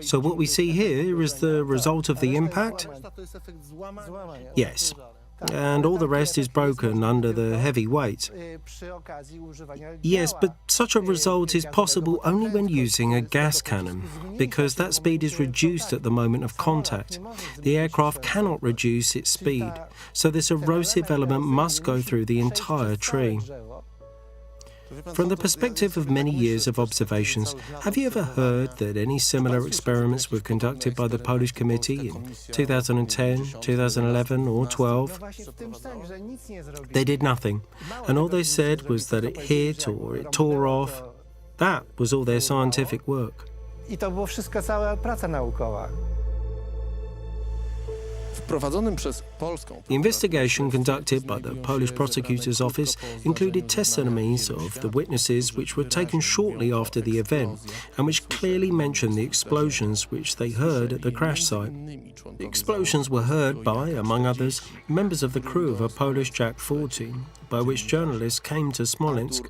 So what we see here is the result of the impact? Yes. And all the rest is broken under the heavy weight. Yes, but such a result is possible only when using a gas cannon, because that speed is reduced at the moment of contact. The aircraft cannot reduce its speed, so this erosive element must go through the entire tree. From the perspective of many years of observations, have you ever heard that any similar experiments were conducted by the Polish Committee in 2010, 2011 or 12? They did nothing, and all they said was that it hit or it tore off. That was all their scientific work. I to była wszystko cała praca naukowa. The investigation conducted by the Polish prosecutor's office included testimonies of the witnesses which were taken shortly after the event and which clearly mentioned the explosions which they heard at the crash site. The explosions were heard by, among others, members of the crew of a Polish Jak-40, by which journalists came to Smolensk.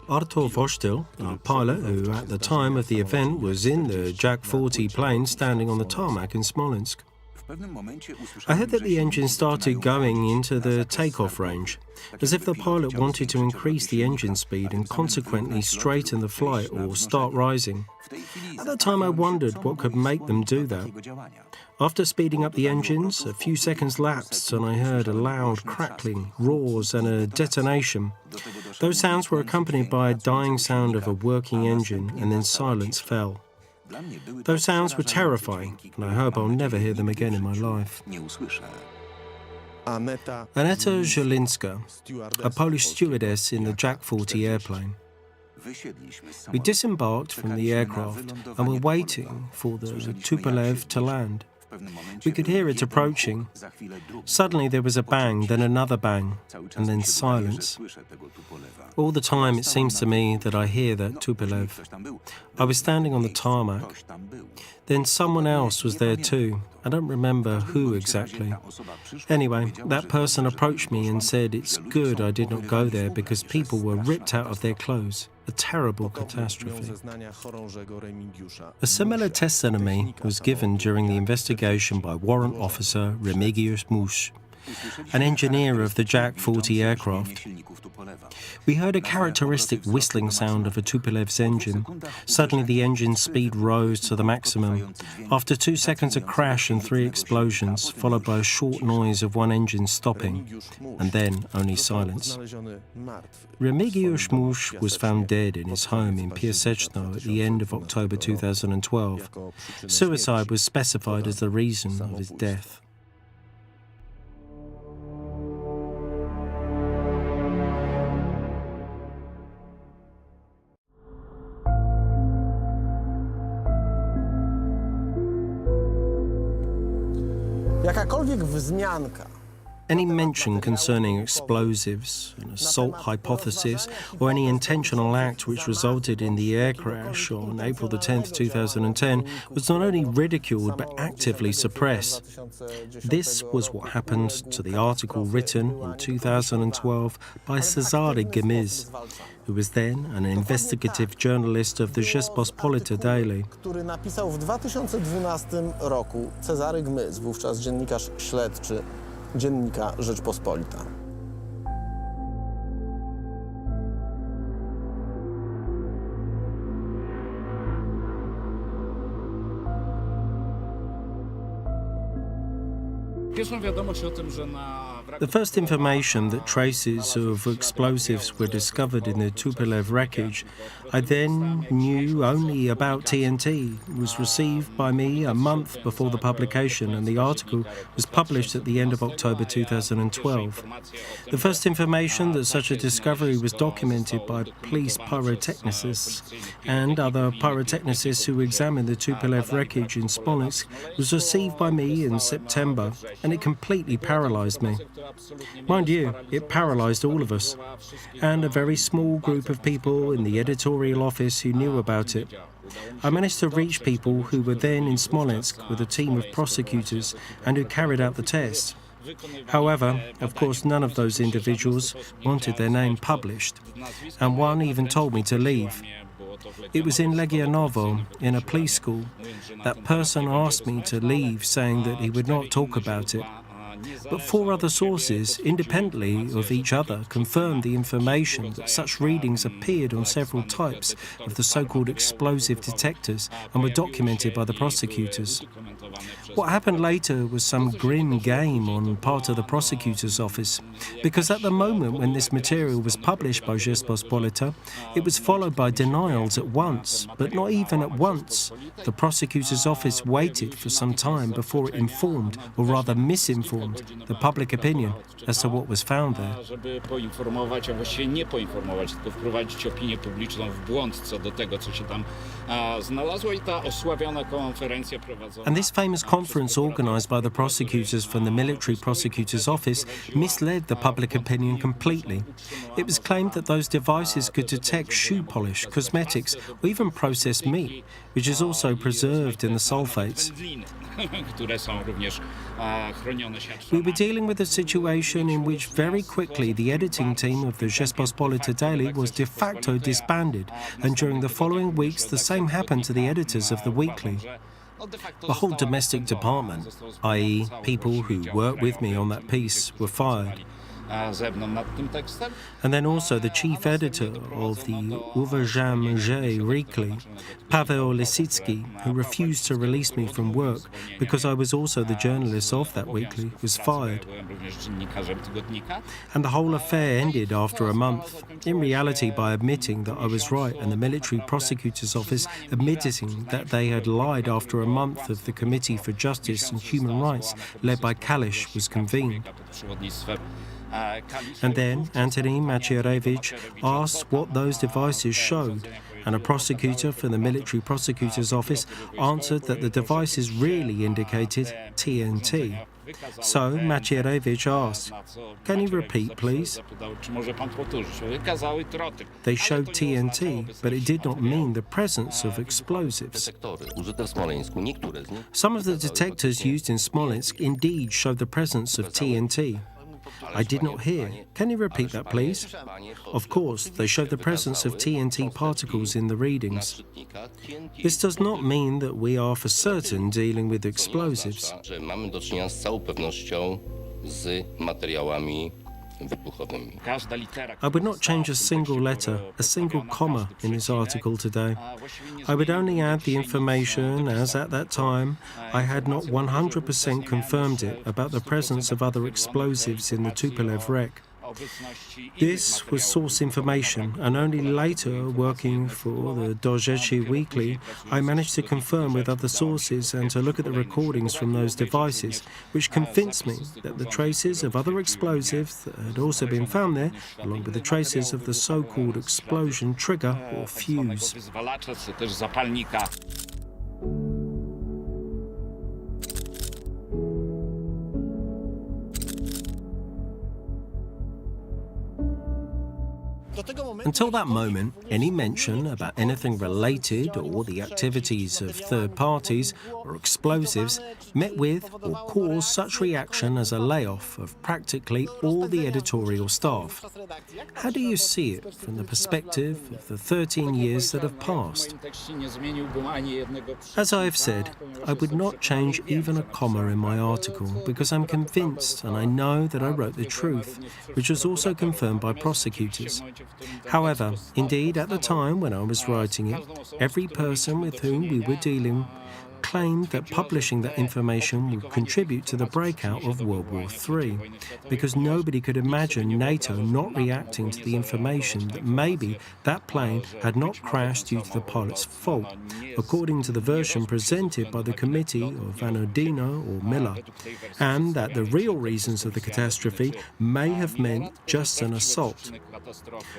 Artur Vosztyl, a pilot who at the time of the event was in the Jak-40 plane standing on the tarmac in Smolensk. I heard that the engine started going into the takeoff range, as if the pilot wanted to increase the engine speed and consequently straighten the flight or start rising. At that time I wondered what could make them do that. After speeding up the engines, a few seconds lapsed and I heard a loud crackling, roars and a detonation. Those sounds were accompanied by a dying sound of a working engine, and then silence fell. Those sounds were terrifying, and I hope I'll never hear them again in my life. Aneta Zielinska, a Polish stewardess in the Jak-40 airplane. We disembarked from the aircraft and were waiting for the Tupolev to land. We could hear it approaching. Suddenly there was a bang, then another bang, and then silence. All the time it seems to me that I hear that Tupolev. I was standing on the tarmac. Then someone else was there too. I don't remember who exactly. Anyway, that person approached me and said it's good I did not go there because people were ripped out of their clothes. A terrible catastrophe. A similar testimony was given during the investigation by Warrant Officer Remigiusz Musz, an engineer of the Jak-40 aircraft. We heard a characteristic whistling sound of a Tupolev's engine. Suddenly the engine speed rose to the maximum. After 2 seconds a crash and 3 explosions, followed by a short noise of one engine stopping, and then only silence. Remigiusz Musz was found dead in his home in Piaseczno at the end of October 2012. Suicide was specified as the reason of his death. Jakakolwiek wzmianka Any mention concerning explosives, an assault hypothesis, or any intentional act which resulted in the air crash on April the 10th, 2010 was not only ridiculed but actively suppressed. This was what happened to the article written in 2012 by Cezary Gmyz, who was then an investigative journalist of the Rzeczpospolita Daily. który napisał w 2012 roku Cezary Gmyz, wówczas dziennikarz śledczy dziennika Rzeczpospolita. Pierwszą wiadomość o tym, że The first information that traces of explosives were discovered in the Tupolev wreckage, I then knew only about TNT, was received by me a month before the publication, and the article was published at the end of October 2012. The first information that such a discovery was documented by police pyrotechnicists and other pyrotechnicists who examined the Tupolev wreckage in Smolensk was received by me in September, and it completely paralysed me. Mind you, it paralysed all of us, and a very small group of people in the editorial office who knew about it. I managed to reach people who were then in Smolensk with a team of prosecutors and who carried out the test. However, of course, none of those individuals wanted their name published, and one even told me to leave. It was in Legionowo, in a police school. That person asked me to leave, saying that he would not talk about it. But 4 other sources, independently of each other, confirmed the information that such readings appeared on several types of the so-called explosive detectors and were documented by the prosecutors. What happened later was some grim game on part of the prosecutor's office, because at the moment when this material was published by Rzeczpospolita, it was followed by denials at once, but not even at once. The prosecutor's office waited for some time before it informed, or rather misinformed, the public opinion as to what was found there. Żeby poinformować, a właściwie nie poinformować, tylko wprowadzić opinię publiczną w błąd co do tego, co się tam znalazło, i ta osławiona konferencja prowadzona. And this famous conference organized by the prosecutors from the military prosecutor's office misled the public opinion completely. It was claimed that those devices could detect shoe polish, cosmetics, or even processed meat, which is also preserved in the sulfates. We were dealing with a situation in which very quickly the editing team of the Rzeczpospolita Daily was de facto disbanded, and during the following weeks the same happened to the editors of the weekly. The whole domestic department, i.e. people who worked with me on that piece, were fired. And then also the chief editor of the Uważam weekly, Paweł Lisicki, who refused to release me from work because I was also the journalist of that weekly, was fired. And the whole affair ended after a month, in reality by admitting that I was right, and the military prosecutor's office admitting that they had lied after a month of the Committee for Justice and Human Rights, led by Kalisz, was convened. And then Antoni Macierewicz asked what those devices showed, and a prosecutor from the military prosecutor's office answered that the devices really indicated TNT. So Macierewicz asked, "Can you repeat, please?" They showed TNT, but it did not mean the presence of explosives. Some of the detectors used in Smolensk indeed showed the presence of TNT. I did not hear. Can you repeat that, please? Of course, they showed the presence of TNT particles in the readings. This does not mean that we are for certain dealing with explosives. I would not change a single letter, a single comma in this article today. I would only add the information as at that time I had not 100% confirmed it about the presence of other explosives in the Tupolev wreck. This was source information, and only later, working for the Dozhetsy Weekly, I managed to confirm with other sources and to look at the recordings from those devices, which convinced me that the traces of other explosives that had also been found there, along with the traces of the so-called explosion trigger or fuse. Until that moment, any mention about anything related or the activities of third parties or explosives met with or caused such reaction as a layoff of practically all the editorial staff. How do you see it from the perspective of the 13 years that have passed? As I have said, I would not change even a comma in my article because I'm convinced and I know that I wrote the truth, which was also confirmed by prosecutors. However, indeed, at the time when I was writing it, every person with whom we were dealing claimed that publishing that information would contribute to the breakout of World War III, because nobody could imagine NATO not reacting to the information that maybe that plane had not crashed due to the pilot's fault, according to the version presented by the committee of Anodino or Miller, and that the real reasons of the catastrophe may have meant just an assault.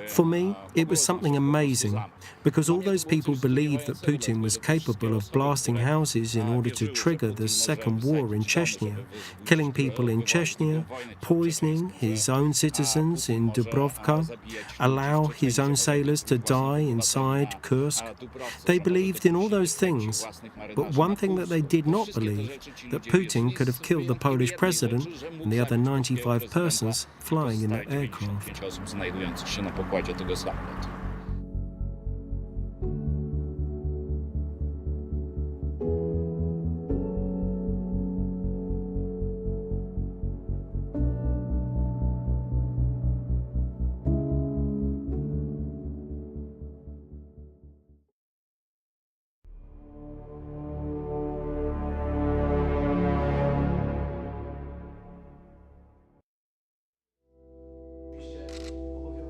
For me, it was something amazing, because all those people believed that Putin was capable of blasting houses in order to trigger the second war in Chechnya, killing people in Chechnya, poisoning his own citizens in Dubrovka, allow his own sailors to die inside Kursk. They believed in all those things, but one thing that they did not believe, that Putin could have killed the Polish president and the other 95 persons flying in that aircraft.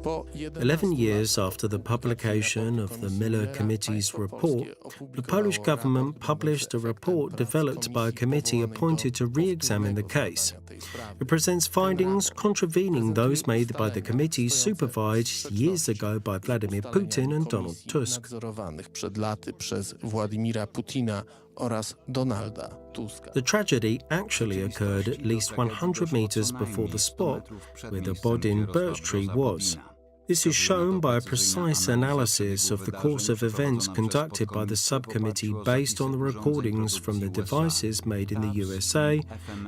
Po 11 years after the publication of the Miller Committee's report, the Polish government published a report developed by a committee appointed to re-examine the case. It presents findings contravening those made by the committee supervised years ago by Vladimir Putin and Donald Tusk. nadzorowanych przed laty przez Władimira Putina oraz Donalda Tuska. The tragedy actually occurred at least 100 meters before the spot where the Bodin birch tree was. This is shown by a precise analysis of the course of events conducted by the subcommittee based on the recordings from the devices made in the USA,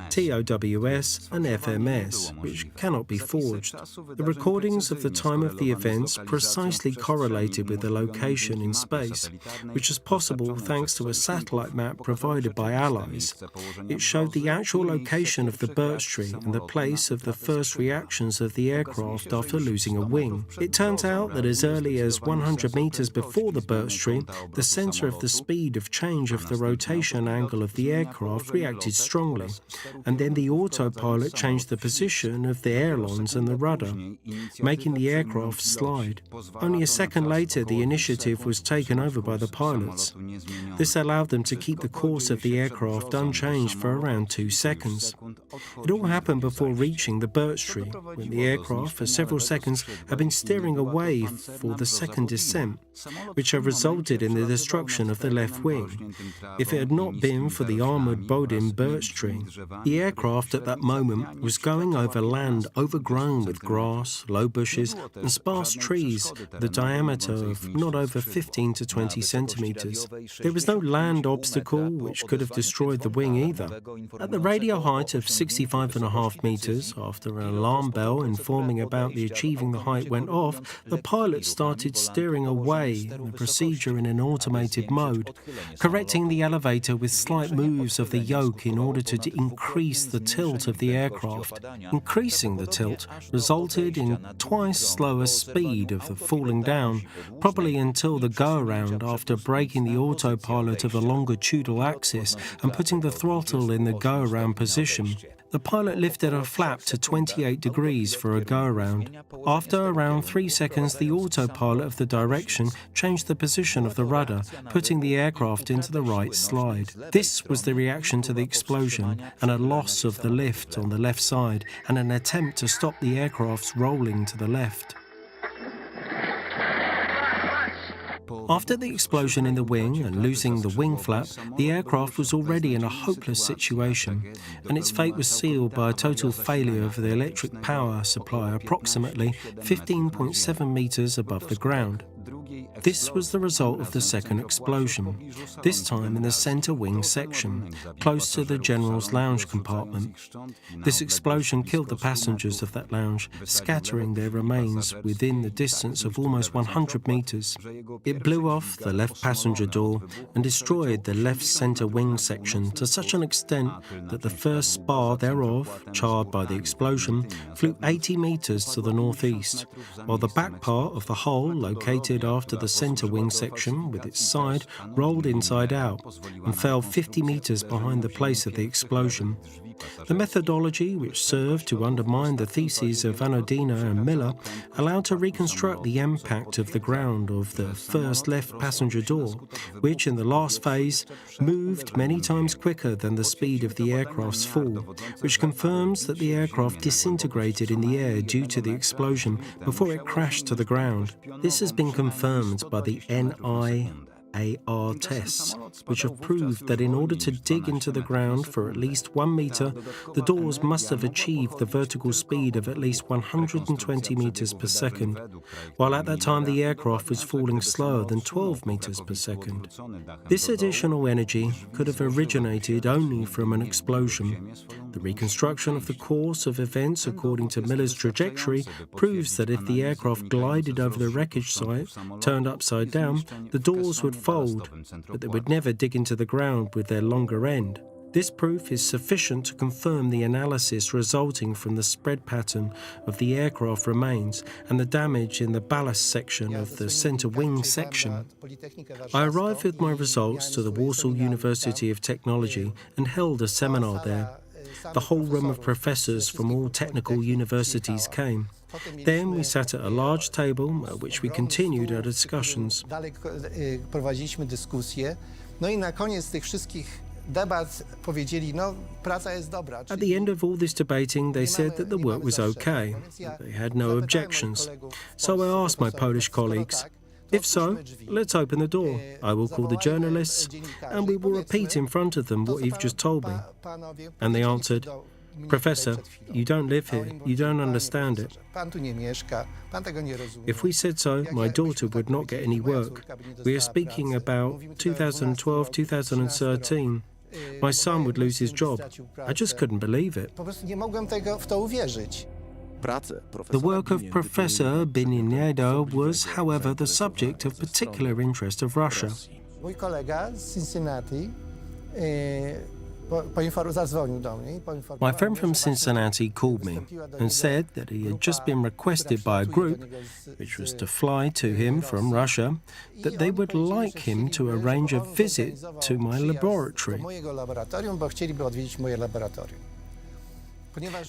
TOWS and FMS, which cannot be forged. The recordings of the time of the events precisely correlated with the location in space, which is possible thanks to a satellite map provided by allies. It showed the actual location of the birch tree and the place of the first reactions of the aircraft after losing a wing. It turns out that as early as 100 meters before the birch tree, the sensor of the speed of change of the rotation angle of the aircraft reacted strongly, and then the autopilot changed the position of the ailerons and the rudder, making the aircraft slide. Only a second later, the initiative was taken over by the pilots. This allowed them to keep the course of the aircraft unchanged for around 2 seconds. It all happened before reaching the birch tree, when the aircraft for several seconds had been steering away for the second descent, which had resulted in the destruction of the left wing. If it had not been for the armoured Bodin birch tree, the aircraft at that moment was going over land overgrown with grass, low bushes and sparse trees with a diameter of not over 15 to 20 centimetres. There was no land obstacle which could have destroyed the wing either. At the radio height of 65.5 metres, after an alarm bell informing about the achieving the height went off, the pilot started steering away, the procedure in an automated mode, correcting the elevator with slight moves of the yoke in order to increase the tilt of the aircraft. Increasing the tilt resulted in twice slower speed of the falling down, probably until the go-around after breaking the autopilot of the longitudinal axis and putting the throttle in the go-around position. The pilot lifted a flap to 28 degrees for a go-around. After around 3 seconds, the autopilot of the direction changed the position of the rudder, putting the aircraft into the right slide. This was the reaction to the explosion and a loss of the lift on the left side and an attempt to stop the aircraft's rolling to the left. After the explosion in the wing and losing the wing flap, the aircraft was already in a hopeless situation, and its fate was sealed by a total failure of the electric power supply approximately 15.7 meters above the ground. This was the result of the second explosion, this time in the centre wing section, close to the General's lounge compartment. This explosion killed the passengers of that lounge, scattering their remains within the distance of almost 100 metres. It blew off the left passenger door and destroyed the left centre wing section to such an extent that the first spar thereof, charred by the explosion, flew 80 metres to the northeast, while the back part of the hull, located after the the centre wing section, with its side rolled inside out and fell 50 metres behind the place of the explosion. The methodology, which served to undermine the theses of Anodina and Miller, allowed to reconstruct the impact of the ground of the first left passenger door, which in the last phase moved many times quicker than the speed of the aircraft's fall, which confirms that the aircraft disintegrated in the air due to the explosion before it crashed to the ground. This has been confirmed by the NIAR tests, which have proved that in order to dig into the ground for at least 1 metre, the doors must have achieved the vertical speed of at least 120 metres per second, while at that time the aircraft was falling slower than 12 metres per second. This additional energy could have originated only from an explosion. The reconstruction of the course of events according to Miller's trajectory proves that if the aircraft glided over the wreckage site, turned upside down, the doors would fold, but they would never dig into the ground with their longer end. This proof is sufficient to confirm the analysis resulting from the spread pattern of the aircraft remains and the damage in the ballast section of the centre wing section. I arrived with my results to the Warsaw University of Technology and held a seminar there. The whole room of professors from all technical universities came. Then we sat at a large table at which we continued our discussions. Prowadziliśmy dyskusję. No i na koniec tych wszystkich debat powiedzieli, no praca jest dobra. At the end of all this debating, they said that the work was okay. They had no objections. So I asked my Polish colleagues, if so, let's open the door. I will call the journalists and we will repeat in front of them what you've just told me. And they answered, Professor, you don't live here. You don't understand it. If we said so, my daughter would not get any work. We are speaking about 2012, 2013. My son would lose his job. I just couldn't believe it. The work of Professor Beninieda was, however, the subject of particular interest of Russia. My friend from Cincinnati called me and said that he had just been requested by a group, which was to fly to him from Russia, that they would like him to arrange a visit to my laboratory.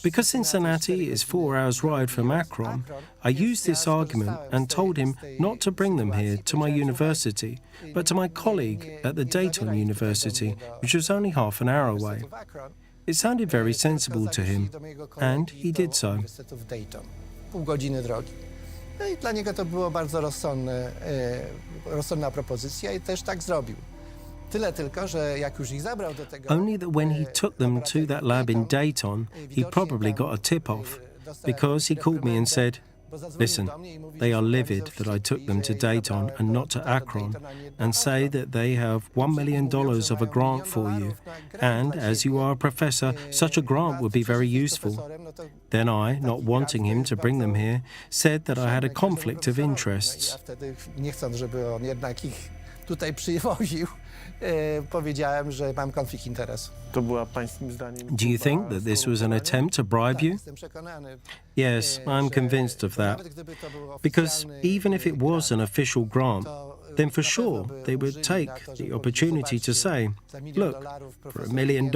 Because Cincinnati is 4 hours' ride from Akron, I used this argument and told him not to bring them here to my university, but to my colleague at the Dayton University, which was only half an hour away. It sounded very sensible to him, and he did so. No i dla niego to była bardzo rozsądna propozycja i też tak zrobił. Only that when he took them to that lab in Dayton, he probably got a tip-off, because he called me and said, listen, they are livid that I took them to Dayton and not to Akron, and say that they have $1 million of a grant for you, and as you are a professor, such a grant would be very useful. Then I, not wanting him to bring them here, said that I had a conflict of interests. Tutaj przywoził, powiedziałem, że mam konflikt interesu. Do you think that this was an attempt to bribe you? Yes, I'm convinced of that. Because even if it was an official grant, then for sure they would take the opportunity to say, look, for $1 million,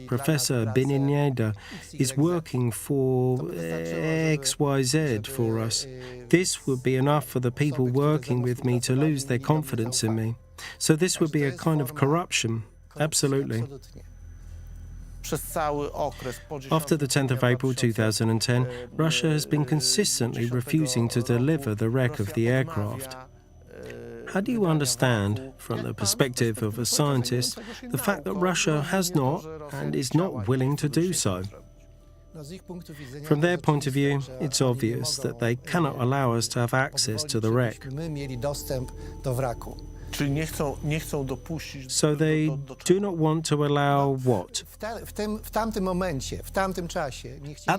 Professor Beninieda is working for XYZ for us. This would be enough for the people working with me to lose their confidence in me. So this would be a kind of corruption. Absolutely. After the 10th of April 2010, Russia has been consistently refusing to deliver the wreck of the aircraft. How do you understand, from the perspective of a scientist, the fact that Russia has not and is not willing to do so? From their point of view, it's obvious that they cannot allow us to have access to the wreck. So they do not want to allow what? At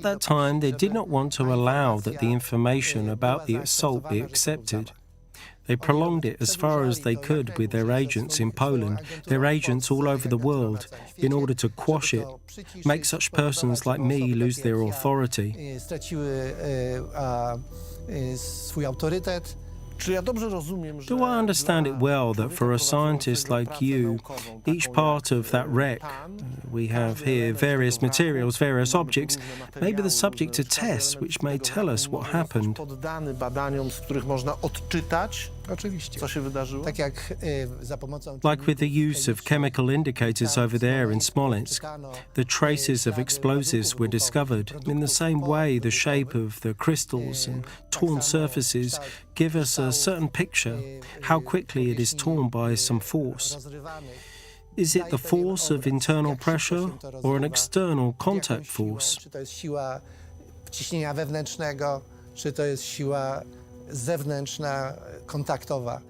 that time, they did not want to allow that the information about the assault be accepted. They prolonged it as far as they could with their agents in Poland, their agents all over the world, in order to quash it, make such persons like me lose their authority. Czy ja dobrze rozumiem, że Do I understand it well that for a scientist like you, each part of that wreck, we have here various materials, various objects, may be the subject of tests which may tell us what happened? poddany badaniom, z których można odczytać, Oczywiście. co się wydarzyło? Tak jak za pomocą... Like with the use of chemical indicators over there in Smolensk, the traces of explosives were discovered. In the same way, the shape of the crystals and torn surfaces give us a certain picture, how quickly it is torn by some force. Is it the force of internal pressure or an external contact force? Czy to jest siła ciśnienia wewnętrznego, czy to jest siła zewnętrzna, kontaktowa.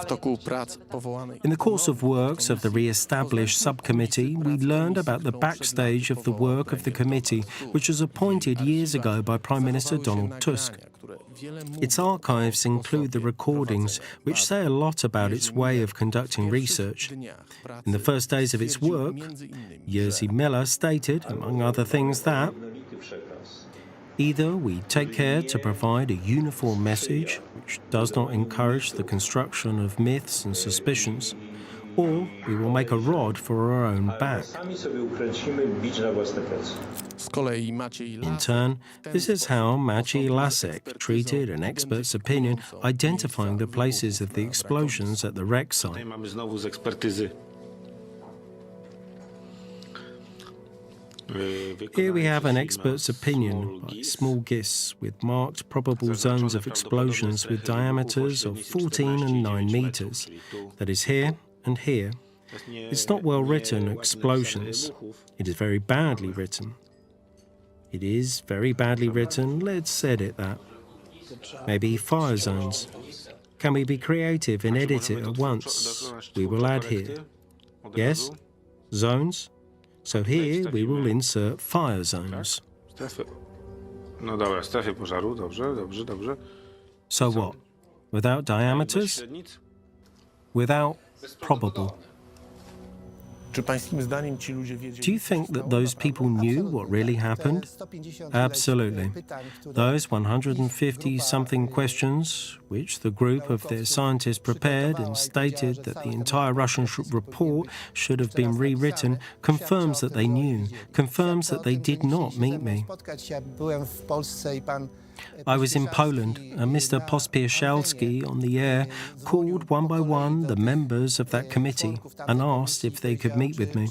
W toku prac powołanej In the course of works of the re-established subcommittee, we learned about the backstage of the work of the committee, which was appointed years ago by Prime Minister Donald Tusk. Its archives include the recordings, which say a lot about its way of conducting research. In the first days of its work, Jerzy Miller stated, among other things, that either we take care to provide a uniform message which does not encourage the construction of myths and suspicions, or we will make a rod for our own back. z kolei Maciej In Lasek turn, this is how Maciej Lasek treated an expert's opinion, identifying the places of the explosions at the wreck site. Mamy znowu z ekspertyzy. Here we have an expert's opinion by small GIS with marked probable zones of explosions with diameters of 14 and 9 meters. That is here and here. It's not well written, explosions. It is very badly written. It is very badly written, let's edit that. Maybe fire zones. Can we be creative and edit it at once? We will add here. Yes? Zones? So here we will insert fire zones. Strefy. No dobra, strefy pożaru, dobrze, dobrze, dobrze. So what? Without diameters? Without probable. Czy pańskim zdaniem ci ludzie Do wiedzieli? you think that those people knew what really happened? Absolutely. Those 150-something questions, which the group of their scientists prepared and stated that the entire Russian report should have been rewritten, confirms that they knew, confirms that they did not meet me. Byłem w Polsce i pan I was in Poland, and Mr. Pospieszalski on the air called one by one the members of that committee and asked if they could meet with me.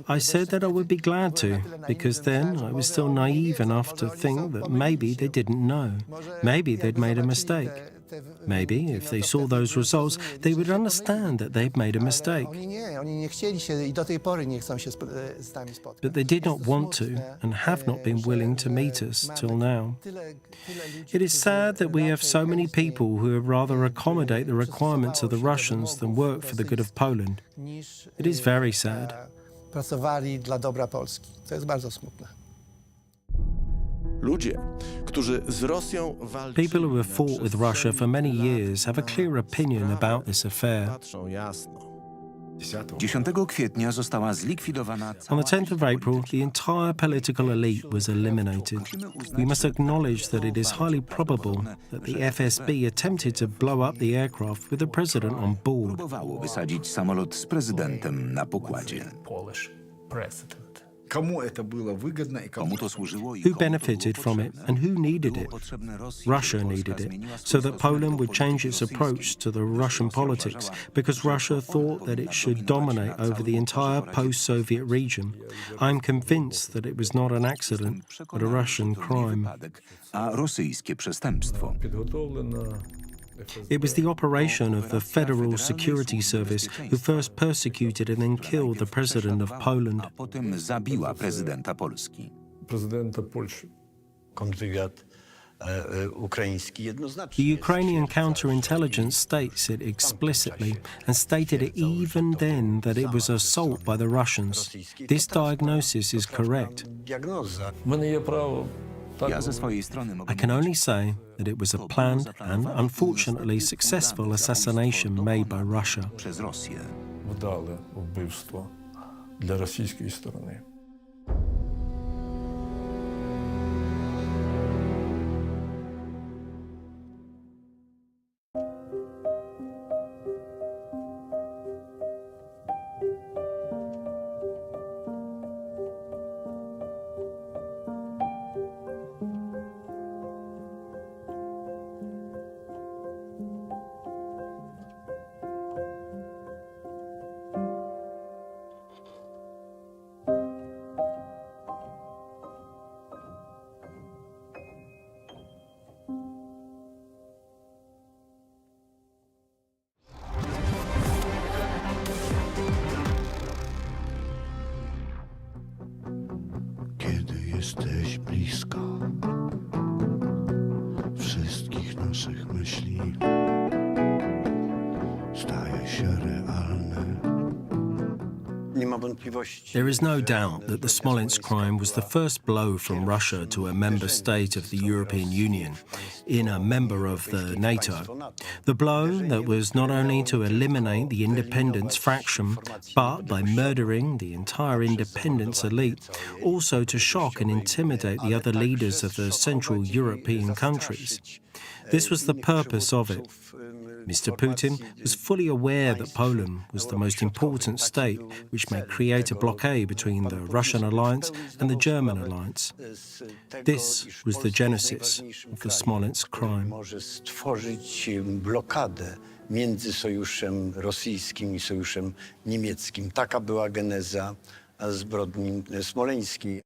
I said that I would be glad to, because then I was still naive enough to think that maybe they didn't know. Maybe they'd made a mistake. Maybe, if they saw those results, they would understand that they'd made a mistake. But they did not want to and have not been willing to meet us till now. It is sad that we have so many people who would rather accommodate the requirements of the Russians than work for the good of Poland. It is very sad. Pracowali dla dobra Polski. To jest bardzo smutne. ludzie, którzy z Rosją walczyli, People who have fought with Russia for many years have a clear opinion about this affair. patrzą jasno. 10 kwietnia została zlikwidowana On the 10th of April, the entire political elite was eliminated. We must acknowledge that it is highly probable that the FSB attempted to blow up the aircraft with the president on board. próbowało wysadzić samolot z prezydentem na pokładzie. Komu to służyło i Who benefited from it and who needed it? Russia needed it, so that Poland would change its approach to the Russian politics, because Russia thought that it should dominate over the entire post-Soviet region. I'm convinced that it was not an accident, but a Russian crime. A rosyjskie przestępstwo. It was the operation of the Federal Security Service who first persecuted and then killed the president of Poland. A potem zabiła prezydenta Polski. Prezydenta Polski. Kontrwywiad ukraiński jednoznacznie. The Ukrainian counterintelligence states it explicitly and stated it even then that it was assault by the Russians. This diagnosis is correct. Diagnoza. Ja ze swojej strony mogę I can only say that it was a planned and unfortunately successful assassination made by Russia. przez Rosję. Wdale wbywstwo dla rosyjskiej strony. Jesteś blisko wszystkich naszych myśli. Staje się realne. Nie ma wątpliwości. There is no doubt that the Smolensk crime was the first blow from Russia to a member state of the European Union, in a member of the NATO. The blow that was not only to eliminate the independence fraction, but by murdering the entire independence elite, also to shock and intimidate the other leaders of the Central European countries. This was the purpose of it. Mr. Putin was fully aware that Poland was the most important state, which may create a blockade between the Russian alliance and the German alliance. This was the genesis of the Smolensk crime. Może stworzyć blokadę między sojuszem rosyjskim i sojuszem niemieckim. Taka była geneza zbrodni smoleńskiej.